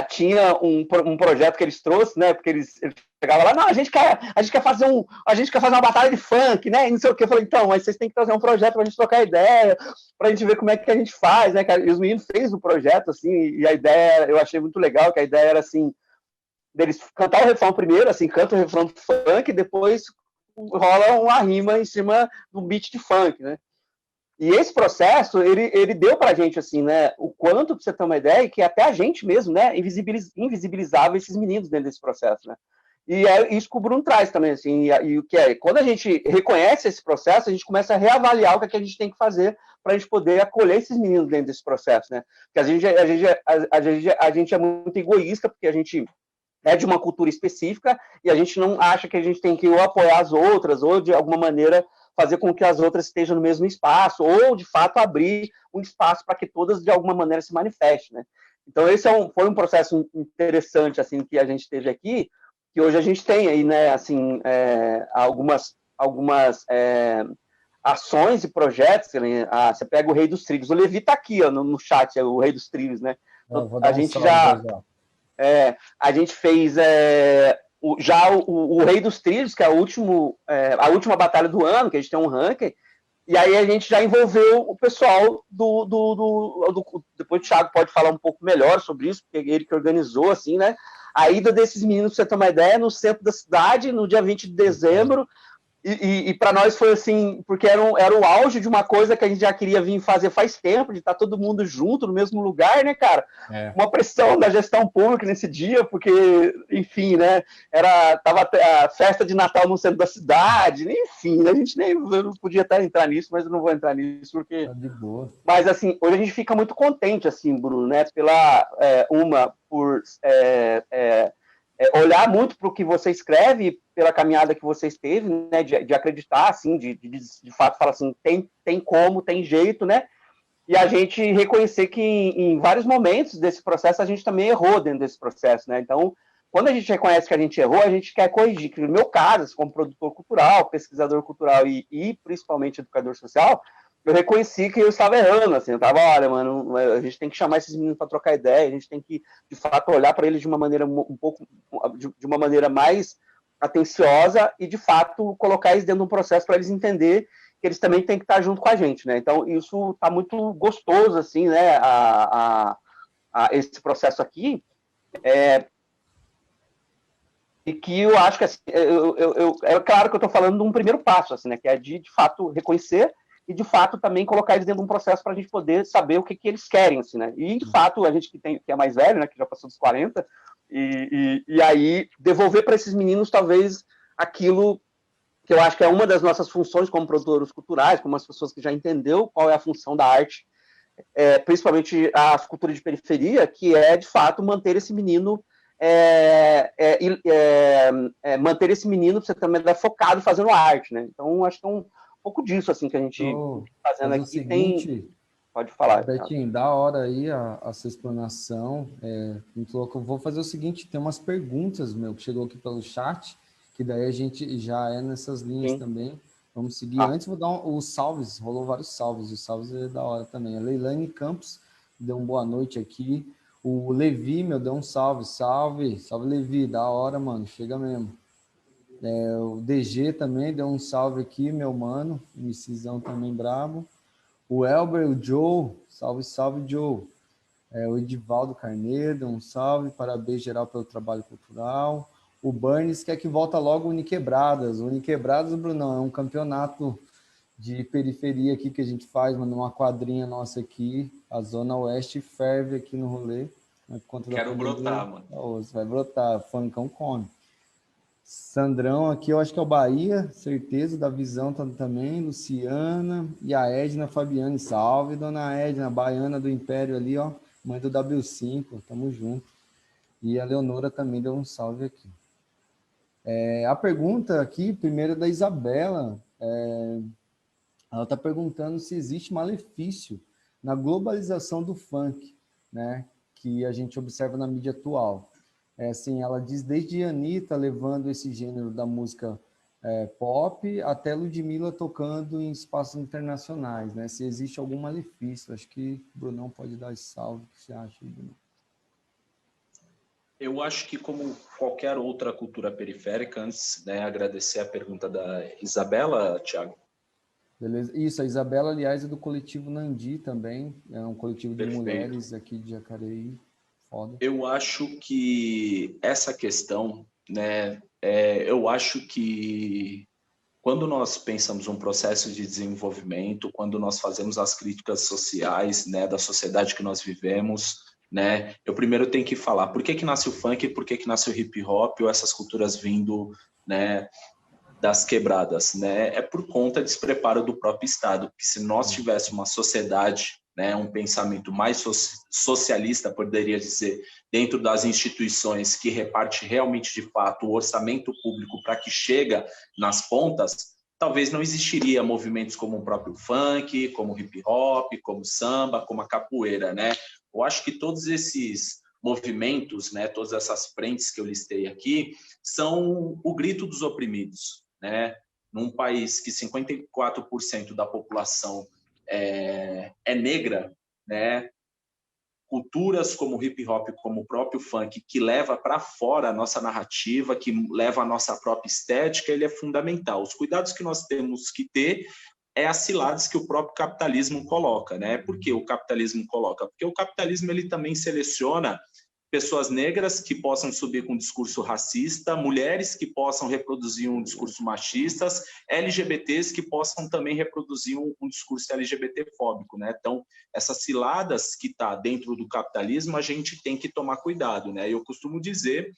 tinha um projeto que eles trouxeram, né? Porque eles chegavam lá, não, a gente quer fazer uma batalha de funk, né? E não sei o que. Eu falei, então, mas vocês têm que trazer um projeto pra gente trocar ideia, pra gente ver como é que a gente faz, né, cara? E os meninos fez o projeto, assim, e a ideia, eu achei muito legal, que a ideia era assim, deles cantar o refrão primeiro, assim, canta o refrão do funk, e depois rola uma rima em cima do beat de funk, né? E esse processo, ele deu pra gente, assim, né, o quanto, pra você ter uma ideia, que até a gente mesmo, né, invisibilizava esses meninos dentro desse processo, né. E é isso que o Bruno traz também, assim, e o que é, quando a gente reconhece esse processo, a gente começa a reavaliar o que a gente tem que fazer para a gente poder acolher esses meninos dentro desse processo, né. Porque a gente é muito egoísta, porque a gente é de uma cultura específica e a gente não acha que a gente tem que ou apoiar as outras ou, de alguma maneira, fazer com que as outras estejam no mesmo espaço, ou, de fato, abrir um espaço para que todas, de alguma maneira, se manifestem, né? Então, esse foi um processo interessante, assim, que a gente teve aqui, que hoje a gente tem aí, né, assim, algumas ações e projetos, né? Você pega o Rei dos Trilhos, o Levi está aqui, ó, no chat, o Rei dos Trilhos, né? Então, a gente a gente fez o Rei dos Trilhos, que é a última batalha do ano, que a gente tem um ranking, e aí a gente já envolveu o pessoal depois o Thiago pode falar um pouco melhor sobre isso, porque ele que organizou, assim, né, a ida desses meninos, pra você ter uma ideia, no centro da cidade, no dia 20 de dezembro, e para nós foi assim, porque era o auge de uma coisa que a gente já queria vir fazer faz tempo, de estar todo mundo junto no mesmo lugar, né, cara? Uma pressão da gestão pública nesse dia, porque, enfim, né, tava a festa de Natal no centro da cidade, enfim, a gente nem não podia até entrar nisso, mas eu não vou entrar nisso, porque... Tá de boa. Mas, assim, hoje a gente fica muito contente, assim, Bruno, né, por olhar muito para o que você escreve, pela caminhada que você esteve, né, de acreditar, assim, de fato falar assim, tem como, tem jeito, né, e a gente reconhecer que em vários momentos desse processo a gente também errou dentro desse processo, né, então, quando a gente reconhece que a gente errou, a gente quer corrigir, que no meu caso, como produtor cultural, pesquisador cultural e principalmente educador social, eu reconheci que eu estava errando, assim, eu tava, olha, mano, a gente tem que chamar esses meninos para trocar ideia, a gente tem que, de fato, olhar para eles de uma maneira de uma maneira mais atenciosa e, de fato, colocar eles dentro de um processo para eles entender que eles também têm que estar junto com a gente, né? Então, isso tá muito gostoso, assim, né, esse processo aqui, e que eu acho que, assim, é claro que eu estou falando de um primeiro passo, assim, né, que é de fato, reconhecer e, de fato, também colocar eles dentro de um processo para a gente poder saber o que eles querem, assim, né? E, de fato, a gente que é mais velho, né, que já passou dos 40, e aí devolver para esses meninos, talvez, aquilo que eu acho que é uma das nossas funções como produtores culturais, como as pessoas que já entendeu qual é a função da arte, principalmente a cultura de periferia, que é, de fato, manter esse menino... manter esse menino, você também é focado fazendo arte, né? Então, acho que é um pouco disso, assim, que a gente Então, fazendo aqui. Seguinte, Pode falar. Betinho, da hora aí a sua explanação. Muito louco. Eu vou fazer o seguinte, tem umas perguntas, que chegou aqui pelo chat, que daí a gente já nessas linhas Sim. também. Vamos seguir. Antes, vou dar os salves. Rolou vários salves. Os salves é da hora também. A Leilane Campos deu uma boa noite aqui. O Levi, deu um salve. Salve, Levi. Da hora, mano. Chega mesmo. O DG também deu um salve aqui, meu mano. MCzão também brabo. O Elber, o Joe, salve, Joe. O Edivaldo Carneiro, um salve, parabéns geral pelo trabalho cultural. O Burns quer que volta logo o Uniquebradas. O Uniquebradas, Brunão, é um campeonato de periferia aqui que a gente faz, uma quadrinha nossa aqui. A Zona Oeste ferve aqui no rolê. Quero brotar, mano. Você vai brotar, funkão come. Sandrão aqui, eu acho que é o Bahia, certeza, da Visão também, Luciana e a Edna Fabiane. Salve, dona Edna, baiana do Império ali, ó, mãe do W5, tamo junto. E a Leonora também deu um salve aqui. A pergunta aqui, primeiro é da Isabela. Ela está perguntando se existe malefício na globalização do funk, né, que a gente observa na mídia atual. Assim, ela diz desde Anitta levando esse gênero da música pop até Ludmilla tocando em espaços internacionais, né? Se existe algum malefício, acho que o Brunão pode dar esse salve. O que você acha, Bruno? Eu acho que, como qualquer outra cultura periférica, antes, né, agradecer a pergunta da Isabela, Thiago. Beleza. Isso, a Isabela, aliás, é do coletivo Nandi também, é um coletivo de mulheres aqui de Jacareí. Foda. Eu acho que essa questão, né, eu acho que quando nós pensamos um processo de desenvolvimento, quando nós fazemos as críticas sociais, né, da sociedade que nós vivemos, né, eu primeiro tenho que falar por que nasce o funk, por que nasce o hip hop, ou essas culturas vindo, né, das quebradas, né, é por conta de despreparo do próprio Estado, que se nós tivéssemos uma sociedade, né, um pensamento mais socialista, poderia dizer, dentro das instituições que reparte realmente de fato o orçamento público para que chega nas pontas, talvez não existiria movimentos como o próprio funk, como o hip hop, como o samba, como a capoeira, né? Eu acho que todos esses movimentos, né, todas essas frentes que eu listei aqui, são o grito dos oprimidos, né? Num país que 54% da população é negra, né? Culturas como o hip hop, como o próprio funk, que leva para fora a nossa narrativa, que leva a nossa própria estética, ele é fundamental. Os cuidados que nós temos que ter as ciladas que o próprio capitalismo coloca, né? Por que o capitalismo coloca? Porque o capitalismo ele também seleciona pessoas negras que possam subir com um discurso racista, mulheres que possam reproduzir um discurso machista, LGBTs que possam também reproduzir um discurso LGBT-fóbico, né? Então, essas ciladas que está dentro do capitalismo, a gente tem que tomar cuidado, né? Eu costumo dizer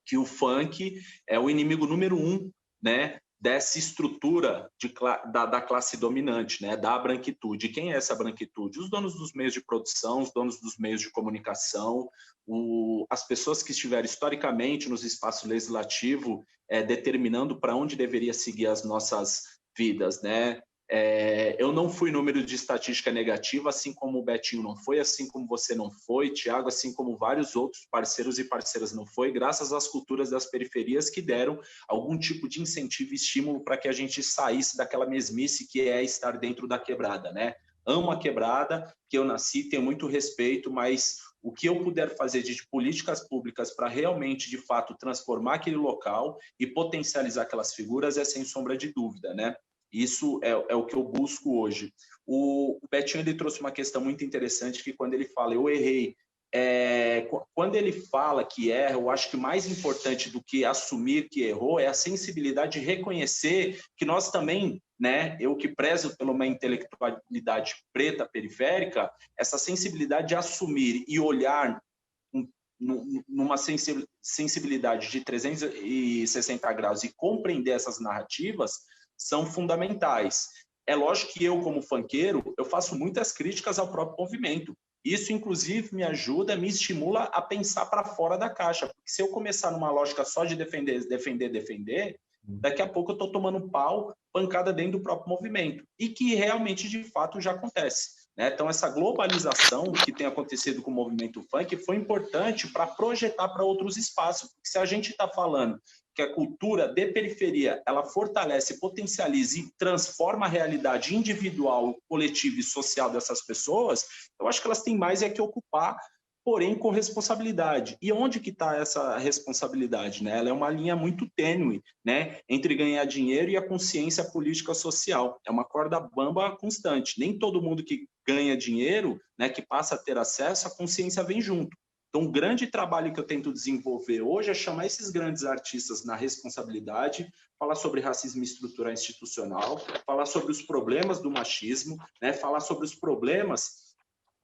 que o funk é o inimigo número 1, né, dessa estrutura da classe dominante, né, da branquitude. Quem é essa branquitude? Os donos dos meios de produção, os donos dos meios de comunicação, as pessoas que estiveram historicamente nos espaços legislativos determinando para onde deveria seguir as nossas vidas, né? Eu não fui número de estatística negativa, assim como o Betinho não foi, assim como você não foi, Thiago, assim como vários outros parceiros e parceiras não foi, graças às culturas das periferias que deram algum tipo de incentivo e estímulo para que a gente saísse daquela mesmice que é estar dentro da quebrada, né? Amo a quebrada, que eu nasci, tenho muito respeito, mas o que eu puder fazer de políticas públicas para realmente, de fato, transformar aquele local e potencializar aquelas figuras é sem sombra de dúvida, né? Isso é o que eu busco hoje. O Betinho ele trouxe uma questão muito interessante, que quando ele fala, eu errei, quando ele fala que erra, eu acho que mais importante do que assumir que errou é a sensibilidade de reconhecer que nós também, né, eu que prezo por uma intelectualidade preta periférica, essa sensibilidade de assumir e olhar numa sensibilidade de 360 graus e compreender essas narrativas são fundamentais. É lógico que eu, como funkeiro, eu faço muitas críticas ao próprio movimento. Isso, inclusive, me ajuda, me estimula a pensar para fora da caixa. Porque se eu começar numa lógica só de defender, daqui a pouco eu estou tomando pancada dentro do próprio movimento. E que realmente, de fato, já acontece. né? Então, essa globalização que tem acontecido com o movimento funk foi importante para projetar para outros espaços. Porque se a gente está falando que a cultura de periferia ela fortalece, potencializa e transforma a realidade individual, coletiva e social dessas pessoas, eu acho que elas têm mais que ocupar, porém com responsabilidade. E onde que está essa responsabilidade, né? Ela é uma linha muito tênue, né, entre ganhar dinheiro e a consciência política social. É uma corda bamba constante. Nem todo mundo que ganha dinheiro, né, que passa a ter acesso, a consciência vem junto. Então, um grande trabalho que eu tento desenvolver hoje é chamar esses grandes artistas na responsabilidade, falar sobre racismo estrutural institucional, falar sobre os problemas do machismo, né, falar sobre os problemas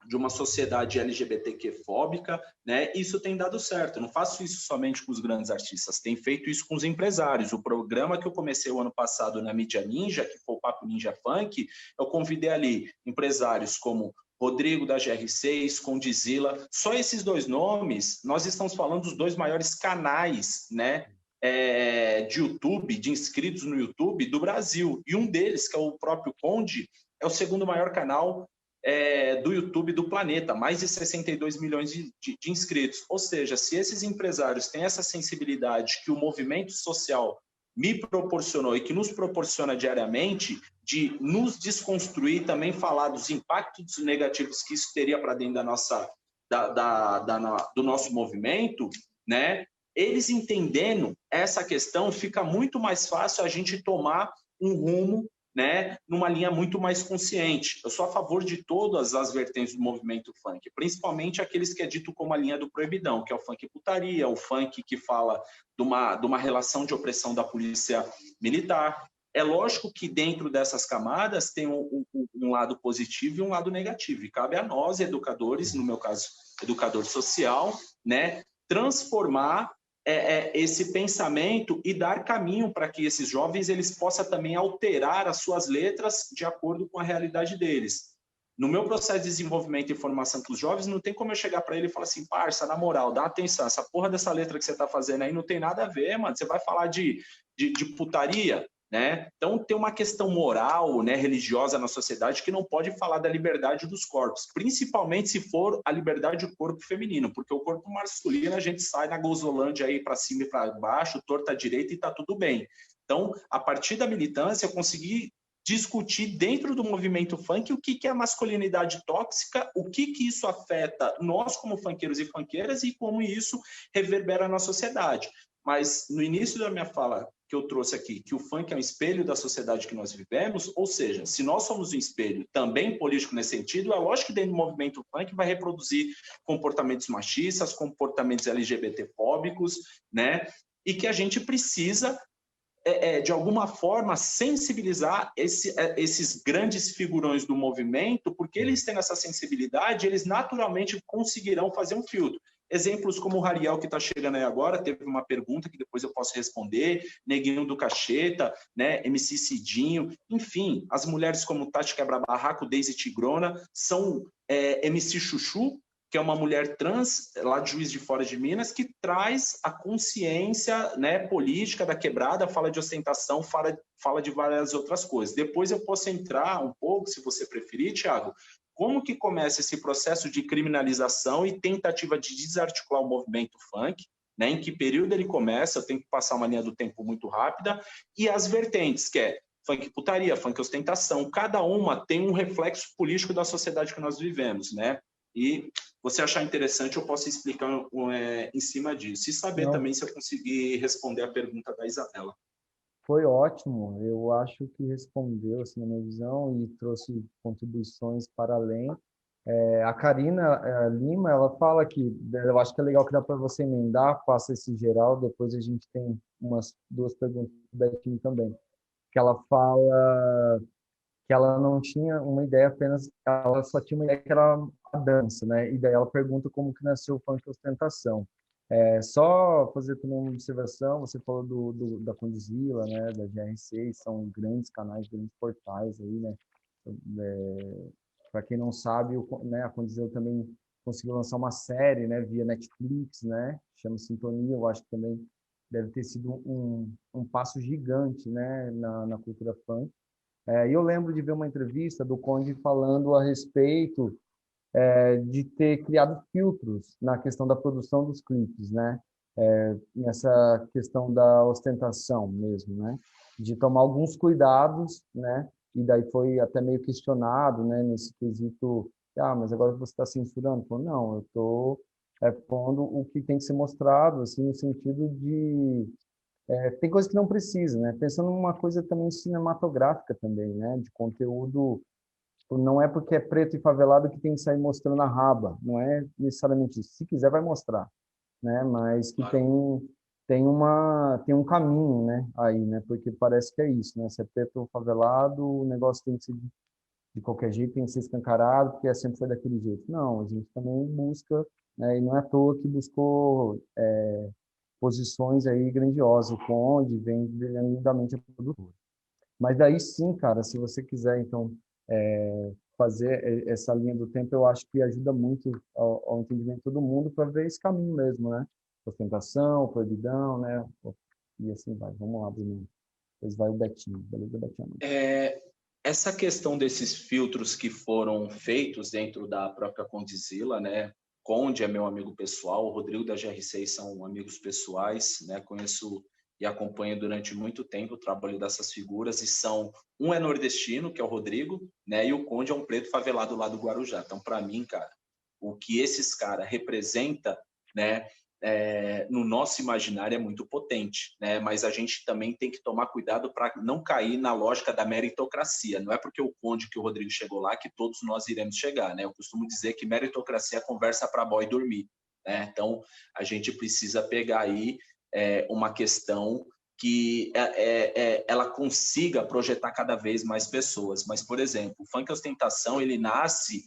de uma sociedade LGBTQ-fóbica, né? Isso tem dado certo. Eu não faço isso somente com os grandes artistas, tenho feito isso com os empresários. O programa que eu comecei o ano passado na Mídia Ninja, que foi o Papo Ninja Funk, eu convidei ali empresários como Rodrigo da GR6, Condizila. Só esses dois nomes, nós estamos falando dos dois maiores canais, né, de YouTube, de inscritos no YouTube do Brasil. E um deles, que é o próprio Conde, é o segundo maior canal do YouTube do planeta, mais de 62 milhões de inscritos. Ou seja, se esses empresários têm essa sensibilidade que o movimento social me proporcionou e que nos proporciona diariamente, de nos desconstruir, também falar dos impactos negativos que isso teria para dentro da nossa, do nosso movimento, né? Eles entendendo essa questão, fica muito mais fácil a gente tomar um rumo, né, numa linha muito mais consciente. Eu sou a favor de todas as vertentes do movimento funk, principalmente aqueles que é dito como a linha do proibidão, que é o funk putaria, o funk que fala de uma relação de opressão da polícia militar. É lógico que dentro dessas camadas tem um lado positivo e um lado negativo, e cabe a nós, educadores, no meu caso, educador social, né, transformar esse pensamento e dar caminho para que esses jovens eles possam também alterar as suas letras de acordo com a realidade deles. No meu processo de desenvolvimento e formação com os jovens, não tem como eu chegar para ele e falar assim, parça, na moral, dá atenção, essa porra dessa letra que você está fazendo aí não tem nada a ver, mano, você vai falar de putaria, né? Então tem uma questão moral, né, religiosa na sociedade que não pode falar da liberdade dos corpos, principalmente se for a liberdade do corpo feminino, porque o corpo masculino a gente sai na gozolândia aí para cima e para baixo, torta à direita e tá tudo bem. Então, a partir da militância, eu consegui discutir dentro do movimento funk o que é a masculinidade tóxica, o que isso afeta nós como funkeiros e funkeiras e como isso reverbera na sociedade. Mas no início da minha fala que eu trouxe aqui, que o funk é um espelho da sociedade que nós vivemos, ou seja, se nós somos um espelho também político nesse sentido, é lógico que dentro do movimento funk vai reproduzir comportamentos machistas, comportamentos LGBT-fóbicos, né? E que a gente precisa de alguma forma, sensibilizar esses grandes figurões do movimento, porque eles têm essa sensibilidade, eles naturalmente conseguirão fazer um filtro. Exemplos como o Rariel, que está chegando aí agora, teve uma pergunta que depois eu posso responder, Neguinho do Cacheta, né, MC Cidinho, enfim, as mulheres como Tati Quebra-Barraco, Daisy Tigrona, são MC Chuchu, que é uma mulher trans, lá de Juiz de Fora de Minas, que traz a consciência, né, política da quebrada, fala de ostentação, fala de várias outras coisas. Depois eu posso entrar um pouco, se você preferir, Thiago, como que começa esse processo de criminalização e tentativa de desarticular o movimento funk, né, em que período ele começa, eu tenho que passar uma linha do tempo muito rápida, e as vertentes, que é funk putaria, funk ostentação, cada uma tem um reflexo político da sociedade que nós vivemos, né? E você achar interessante, eu posso explicar em cima disso. E saber Não, também se eu conseguir responder a pergunta da Isabela. foi ótimo. Eu acho que respondeu, assim, na minha visão, e trouxe contribuições para além. A Karina Lima, ela fala que, eu acho que é legal que dá para você emendar, passa esse geral, depois a gente tem umas duas perguntas da time também, que ela fala que ela não tinha uma ideia apenas, ela só tinha uma ideia que era a dança, né? E daí ela pergunta como que nasceu o funk ostentação. Só fazer também uma observação, você falou da Condizila, né, da GR6, são grandes canais, grandes portais aí, né? Para quem não sabe, né, a Condizila também conseguiu lançar uma série, né, via Netflix, né, chama Sintonia, eu acho que também deve ter sido um passo gigante, né, na cultura funk. E eu lembro de ver uma entrevista do Conde falando a respeito de ter criado filtros na questão da produção dos clipes, né? Nessa questão da ostentação mesmo, né? De tomar alguns cuidados, né? E daí foi até meio questionado, né? Nesse quesito, mas agora você está censurando? Falou, não, eu estou pondo o que tem que ser mostrado, assim, no sentido de tem coisa que não precisa, né? Pensando numa coisa também cinematográfica também, né? De conteúdo. Não é porque é preto e favelado que tem que sair mostrando a raba. Não é necessariamente isso. Se quiser, vai mostrar, né? Mas que Claro. tem um caminho, né? Aí, né? Porque parece que é isso, né? Se é preto ou favelado, o negócio tem que ser de qualquer jeito, tem que ser escancarado, porque sempre foi daquele jeito. Não, a gente também busca, né? E não é à toa que buscou posições aí grandiosas. O Conde vem lindamente a produtora. Mas daí sim, cara, se você quiser, então, fazer essa linha do tempo, eu acho que ajuda muito ao entendimento de todo mundo para ver esse caminho mesmo, né? Ostentação, proibidão, né? E assim vai. Vamos lá, Bruno. Depois vai o Betinho. Beleza, Betinho? Essa questão desses filtros que foram feitos dentro da própria Condzilla, né? Conde é meu amigo pessoal, o Rodrigo da GR6 são amigos pessoais, né? Conheço e acompanho durante muito tempo o trabalho dessas figuras, e um é nordestino, que é o Rodrigo, né? E o Conde é um preto favelado lá do Guarujá. Então, para mim, cara, o que esses caras representam, né? No nosso imaginário é muito potente, né? Mas a gente também tem que tomar cuidado para não cair na lógica da meritocracia. Não é porque o Conde, que o Rodrigo chegou lá, que todos nós iremos chegar, né? Eu costumo dizer que meritocracia é conversa para boy dormir, né? Então, a gente precisa pegar aí uma questão que ela consiga projetar cada vez mais pessoas. Mas, por exemplo, o Funk Ostentação, ele nasce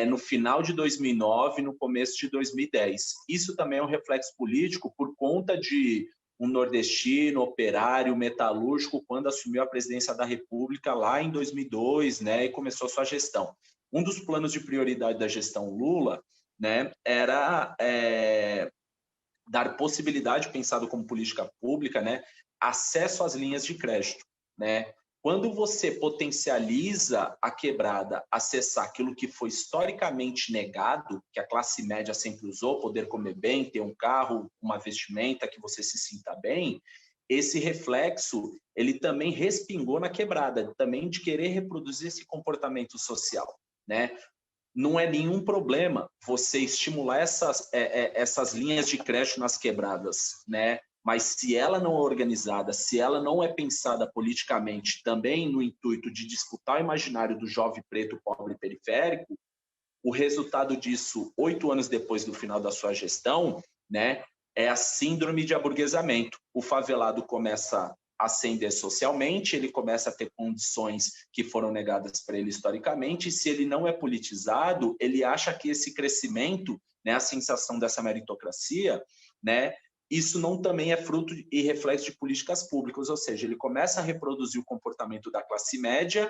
no final de 2009, no começo de 2010. Isso também é um reflexo político por conta de um nordestino, operário, metalúrgico, quando assumiu a presidência da República lá em 2002, né, e começou sua gestão. Um dos planos de prioridade da gestão Lula, né, era dar possibilidade, pensado como política pública, né, acesso às linhas de crédito, né? Quando você potencializa a quebrada acessar aquilo que foi historicamente negado, que a classe média sempre usou, poder comer bem, ter um carro, uma vestimenta que você se sinta bem, esse reflexo, ele também respingou na quebrada, também de querer reproduzir esse comportamento social, né? Não é nenhum problema você estimular essas linhas de crédito nas quebradas, né? Mas se ela não é organizada, se ela não é pensada politicamente também no intuito de disputar o imaginário do jovem preto, pobre e periférico, o resultado disso, 8 anos depois do final da sua gestão, né, é a síndrome de aburguesamento. O favelado começa a ascender socialmente, ele começa a ter condições que foram negadas para ele historicamente, e se ele não é politizado, ele acha que esse crescimento, né, a sensação dessa meritocracia, né, isso não também é fruto e reflexo de políticas públicas, ou seja, ele começa a reproduzir o comportamento da classe média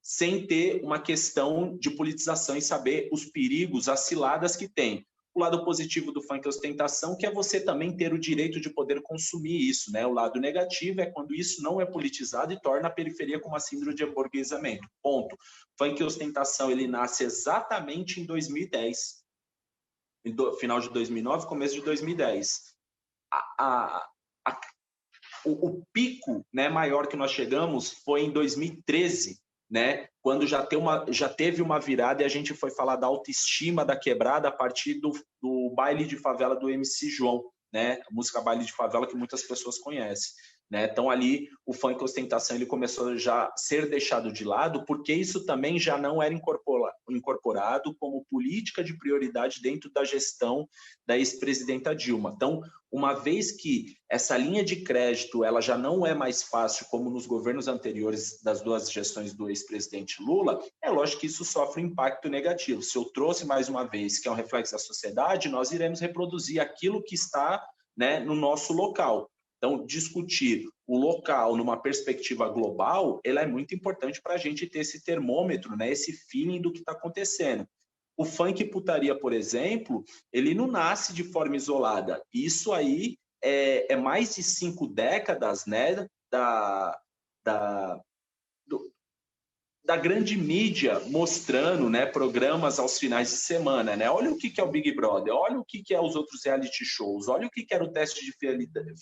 sem ter uma questão de politização e saber os perigos, as ciladas que tem. O lado positivo do funk ostentação, que é você também ter o direito de poder consumir isso, né? O lado negativo é quando isso não é politizado e torna a periferia com uma síndrome de aburguesamento. Ponto. Funk ostentação, ele nasce exatamente em 2010. Final de 2009, começo de 2010. O pico, né, maior que nós chegamos foi em 2013, né, quando já teve uma virada e a gente foi falar da autoestima da quebrada a partir do baile de favela do MC João, né, a música Baile de Favela que muitas pessoas conhecem, né? Então ali o funk ostentação ele começou já a ser deixado de lado porque isso também já não era incorporado como política de prioridade dentro da gestão da ex-presidenta Dilma. Então, uma vez que essa linha de crédito ela já não é mais fácil como nos governos anteriores das duas gestões do ex-presidente Lula, é lógico que isso sofre um impacto negativo. Se eu trouxe mais uma vez que é um reflexo da sociedade, nós iremos reproduzir aquilo que está, né, no nosso local. Então, discutir o local numa perspectiva global, ela é muito importante para a gente ter esse termômetro, né, esse feeling do que está acontecendo. O funk putaria, por exemplo, ele não nasce de forma isolada. Isso aí é mais de 5 décadas, né, da grande mídia mostrando, né, programas aos finais de semana, né? Olha o que é o Big Brother, olha o que é os outros reality shows, olha o que era o teste de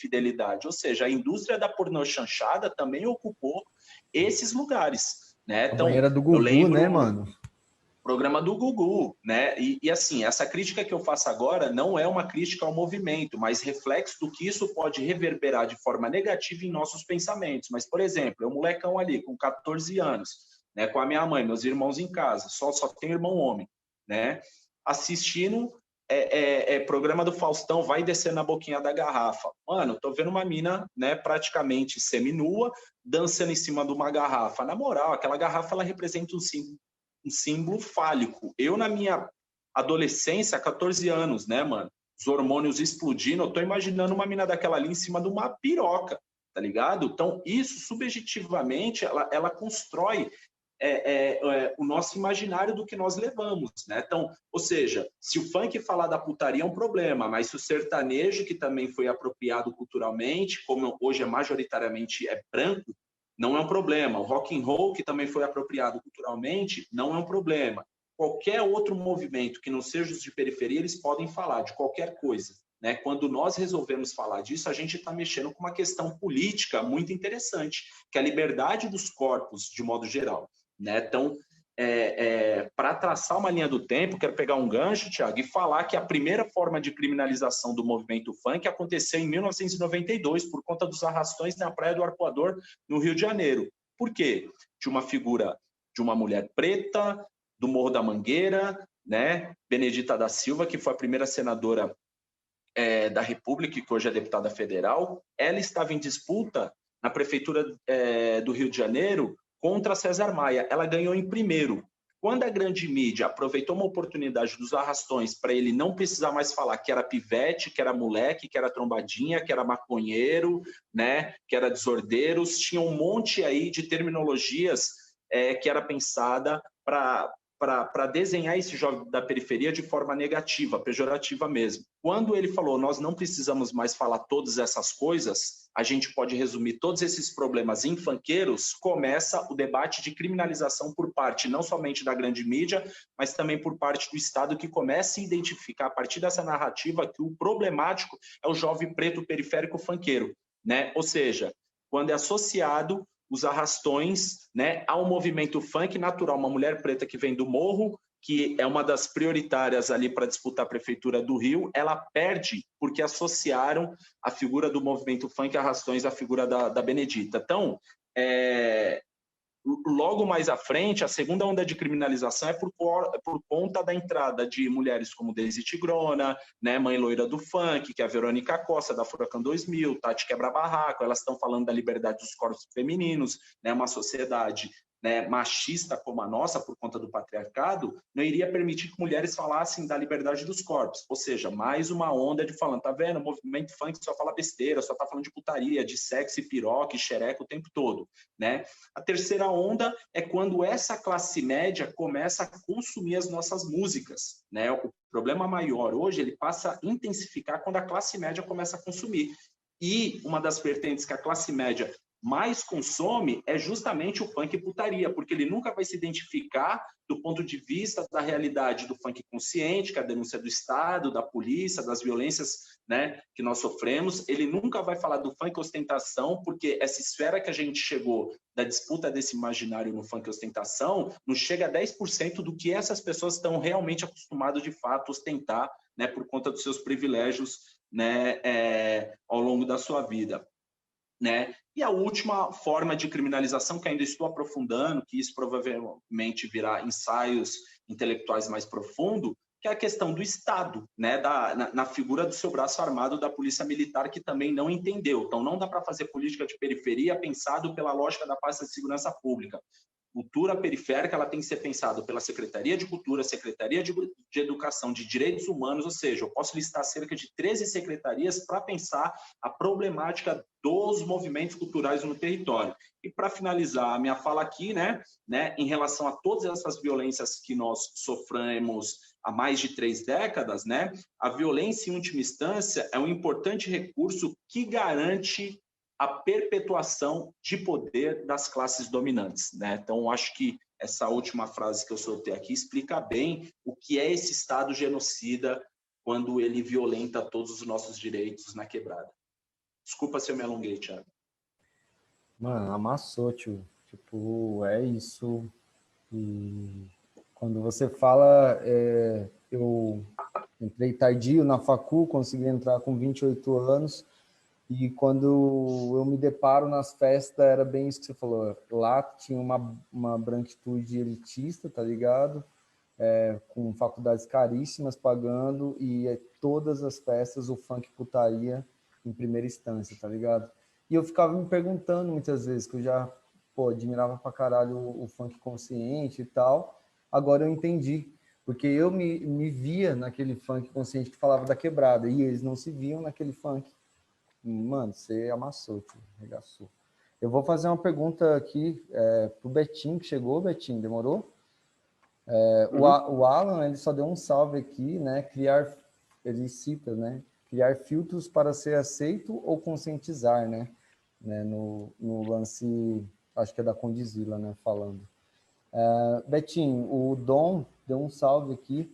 fidelidade. Ou seja, a indústria da pornochanchada também ocupou esses lugares, né? A então, banheira do eu Gugu, lembro, né, mano? Programa do Gugu, né? E assim, essa crítica que eu faço agora não é uma crítica ao movimento, mas reflexo do que isso pode reverberar de forma negativa em nossos pensamentos. Mas, por exemplo, eu molecão ali, com 14 anos, né, com a minha mãe, meus irmãos em casa, só tem irmão homem, né? Assistindo programa do Faustão, vai descer na boquinha da garrafa. Mano, tô vendo uma mina, né, praticamente seminua, dançando em cima de uma garrafa. Na moral, aquela garrafa, ela representa um símbolo fálico. Eu, na minha adolescência, 14 anos, né, mano? Os hormônios explodindo, eu tô imaginando uma mina daquela ali em cima de uma piroca, tá ligado? Então, isso, subjetivamente, ela constrói o nosso imaginário do que nós levamos, né? Então, ou seja, se o funk falar da putaria é um problema, mas se o sertanejo, que também foi apropriado culturalmente, como hoje é majoritariamente branco, não é um problema. O rock and roll, que também foi apropriado culturalmente, não é um problema. Qualquer outro movimento que não seja os de periferia, eles podem falar de qualquer coisa, né? Quando nós resolvemos falar disso, a gente está mexendo com uma questão política muito interessante, que é a liberdade dos corpos, de modo geral, né? Então, para traçar uma linha do tempo, quero pegar um gancho, Thiago, e falar que a primeira forma de criminalização do movimento funk aconteceu em 1992, por conta dos arrastões na Praia do Arpoador, no Rio de Janeiro. Por quê? De uma figura de uma mulher preta, do Morro da Mangueira, né? Benedita da Silva, que foi a primeira senadora da República, que hoje é deputada federal. Ela estava em disputa na prefeitura do Rio de Janeiro contra César Maia. Ela ganhou em primeiro. Quando a grande mídia aproveitou uma oportunidade dos arrastões para ele não precisar mais falar que era pivete, que era moleque, que era trombadinha, que era maconheiro, né, que era desordeiros, tinha um monte aí de terminologias que era pensada para desenhar esse jovem da periferia de forma negativa, pejorativa mesmo. Quando ele falou, nós não precisamos mais falar todas essas coisas, a gente pode resumir todos esses problemas em funkeiros, começa o debate de criminalização por parte não somente da grande mídia, mas também por parte do Estado, que começa a identificar, a partir dessa narrativa, que o problemático é o jovem preto periférico funkeiro, né? Ou seja, quando é associado os arrastões, né, ao movimento funk natural, uma mulher preta que vem do morro, que é uma das prioritárias ali para disputar a prefeitura do Rio, ela perde porque associaram a figura do movimento funk arrastões à figura da Benedita. Então, logo mais à frente, a segunda onda de criminalização é por conta da entrada de mulheres como Daisy Tigrona, né, Mãe Loira do Funk, que é a Verônica Costa, da Furacão 2000, Tati Quebra-Barraco, elas estão falando da liberdade dos corpos femininos, né, uma sociedade, né, machista como a nossa, por conta do patriarcado, não iria permitir que mulheres falassem da liberdade dos corpos. Ou seja, mais uma onda de falando, tá vendo? O movimento funk só fala besteira, só tá falando de putaria, de sexo, piroca e xereca o tempo todo, né? A terceira onda é quando essa classe média começa a consumir as nossas músicas, né? O problema maior hoje, ele passa a intensificar quando a classe média começa a consumir. E uma das vertentes que a classe média mais consome é justamente o funk putaria, porque ele nunca vai se identificar do ponto de vista da realidade do funk consciente, que é a denúncia do Estado, da polícia, das violências, né, que nós sofremos. Ele nunca vai falar do funk ostentação, porque essa esfera que a gente chegou da disputa desse imaginário no funk ostentação não chega a 10% do que essas pessoas estão realmente acostumadas de fato a ostentar, né, por conta dos seus privilégios, né, ao longo da sua vida, né? E a última forma de criminalização, que ainda estou aprofundando, que isso provavelmente virá ensaios intelectuais mais profundos, que é a questão do Estado, né? na figura do seu braço armado da polícia militar, que também não entendeu. Então, não dá para fazer política de periferia pensado pela lógica da pasta de segurança pública. Cultura periférica, ela tem que ser pensada pela Secretaria de Cultura, Secretaria de Educação, de Direitos Humanos, ou seja, eu posso listar cerca de 13 secretarias para pensar a problemática dos movimentos culturais no território. E para finalizar a minha fala aqui, né, em relação a todas essas violências que nós sofremos há mais de 3 décadas, né, a violência em última instância é um importante recurso que garante a perpetuação de poder das classes dominantes, né? Então, acho que essa última frase que eu soltei aqui explica bem o que é esse Estado genocida quando ele violenta todos os nossos direitos na quebrada. Desculpa se eu me alonguei, Thiago. Mano, amassou, tio. Tipo, é isso. E quando você fala, eu entrei tardio na facul, consegui entrar com 28 anos, e quando eu me deparo nas festas, era bem isso que você falou. Lá tinha uma branquitude elitista, tá ligado? Com faculdades caríssimas pagando, e todas as festas o funk putaria em primeira instância, tá ligado? E eu ficava me perguntando muitas vezes, que eu já, pô, admirava pra caralho o funk consciente e tal. Agora eu entendi, porque eu me via naquele funk consciente que falava da quebrada, e eles não se viam naquele funk. Mano, você amassou, tio, arregaçou. Eu vou fazer uma pergunta aqui pro Betinho, que chegou. Betinho, demorou? O Alan, ele só deu um salve aqui, né? Ele cita, né? Criar filtros para ser aceito ou conscientizar, né? No lance, acho que é da Condizila, né? Falando. Betinho, o Dom deu um salve aqui,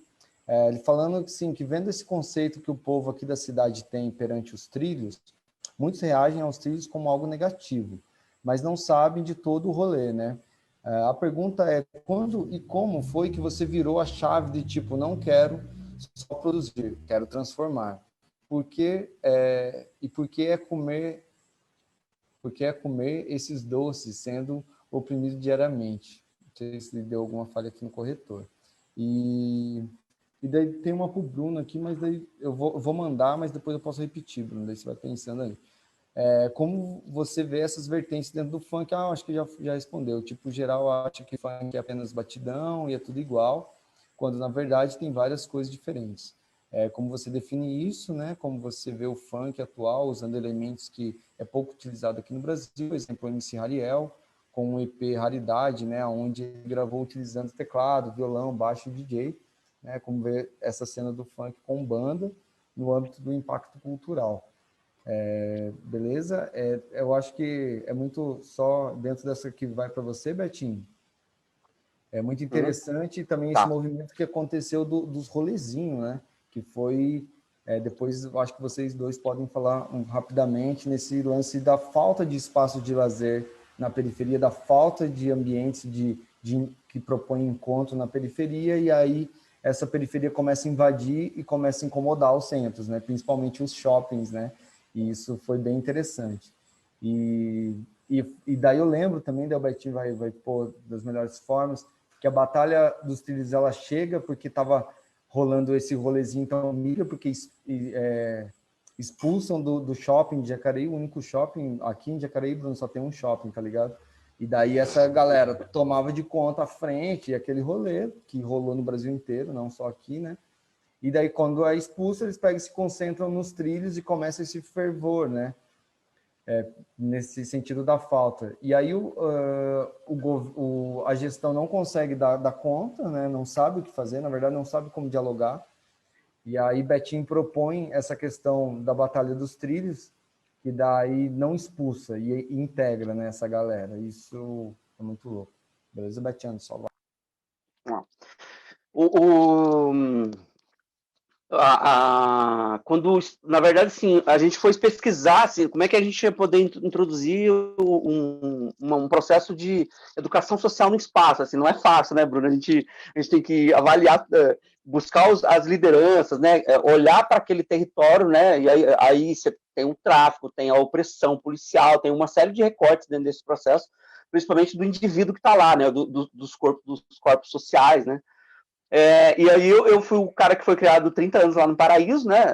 ele falando que, sim, que vendo esse conceito que o povo aqui da cidade tem perante os trilhos, muitos reagem aos trilhos como algo negativo, mas não sabem de todo o rolê, né? A pergunta é, quando e como foi que você virou a chave de tipo, não quero só produzir, quero transformar? Por que é comer esses doces sendo oprimido diariamente? Não sei se deu alguma falha aqui no corretor. E daí tem uma pro Bruno aqui, mas daí eu vou mandar, mas depois eu posso repetir, Bruno, daí você vai pensando aí. Como você vê essas vertentes dentro do funk? Acho que já respondeu. Tipo, geral acha que funk é apenas batidão e é tudo igual, quando na verdade tem várias coisas diferentes. Como você define isso, né? Como você vê o funk atual usando elementos que é pouco utilizado aqui no Brasil, por exemplo, o MC Hariel, com o EP Raridade, né? Onde ele gravou utilizando teclado, violão, baixo e DJ, né? Como ver essa cena do funk com banda no âmbito do impacto cultural. Beleza? Eu acho que é muito só dentro dessa que vai para você, Betinho. É muito interessante também esse movimento que aconteceu dos rolezinhos, né? Que foi, depois eu acho que vocês dois podem falar rapidamente nesse lance da falta de espaço de lazer na periferia, da falta de ambientes que propõem encontro na periferia, e aí essa periferia começa a invadir e começa a incomodar os centros, né? Principalmente os shoppings, né? E isso foi bem interessante. E daí eu lembro também, o Betinho vai pôr das melhores formas, que a Batalha dos Trilhos ela chega porque estava rolando esse rolezinho tão mídia, porque expulsam do shopping de Jacareí, o único shopping aqui em Jacareí, Bruno, só tem um shopping, tá ligado? E daí essa galera tomava de conta a frente, aquele rolê que rolou no Brasil inteiro, não só aqui, né? E daí, quando é expulso, eles pegam e se concentram nos trilhos e começa esse fervor, né? Nesse sentido da falta. E aí a gestão não consegue dar conta, né? Não sabe o que fazer, na verdade, não sabe como dialogar. E aí Betinho propõe essa questão da Batalha dos Trilhos, que daí não expulsa e integra, né, essa galera. Isso é muito louco. Beleza, Betinho? Só vai. Quando, na verdade, assim, a gente foi pesquisar assim, como é que a gente ia poder introduzir um processo de educação social no espaço. Assim, não é fácil, né, Bruno? A gente tem que avaliar, buscar as lideranças, né, olhar para aquele território, né, e aí você tem o tráfico, tem a opressão policial, tem uma série de recortes dentro desse processo, principalmente do indivíduo que está lá, né, dos corpos sociais, né. E aí eu fui o cara que foi criado 30 anos lá no Paraíso, né?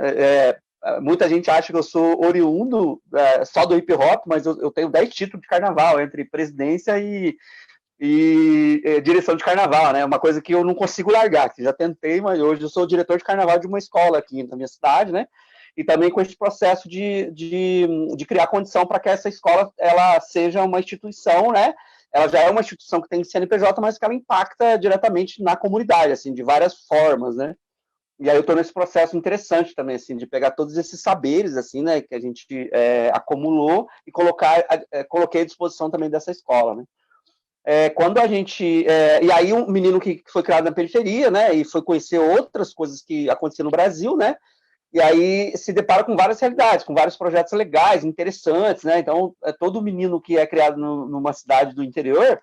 Muita gente acha que eu sou oriundo só do hip hop, mas eu tenho 10 títulos de carnaval, entre presidência e direção de carnaval, né? Uma coisa que eu não consigo largar, que já tentei, mas hoje eu sou diretor de carnaval de uma escola aqui na minha cidade, né? E também com esse processo de criar condição para que essa escola ela seja uma instituição, né? Ela já é uma instituição que tem CNPJ, mas que ela impacta diretamente na comunidade, assim, de várias formas, né? E aí eu estou nesse processo interessante também, assim, de pegar todos esses saberes, assim, né, que a gente acumulou e coloquei à disposição também dessa escola, né? quando a gente... e aí um menino que foi criado na periferia, né, e foi conhecer outras coisas que aconteciam no Brasil, né, e aí se depara com várias realidades, com vários projetos legais, interessantes, né, então todo menino que é criado numa cidade do interior,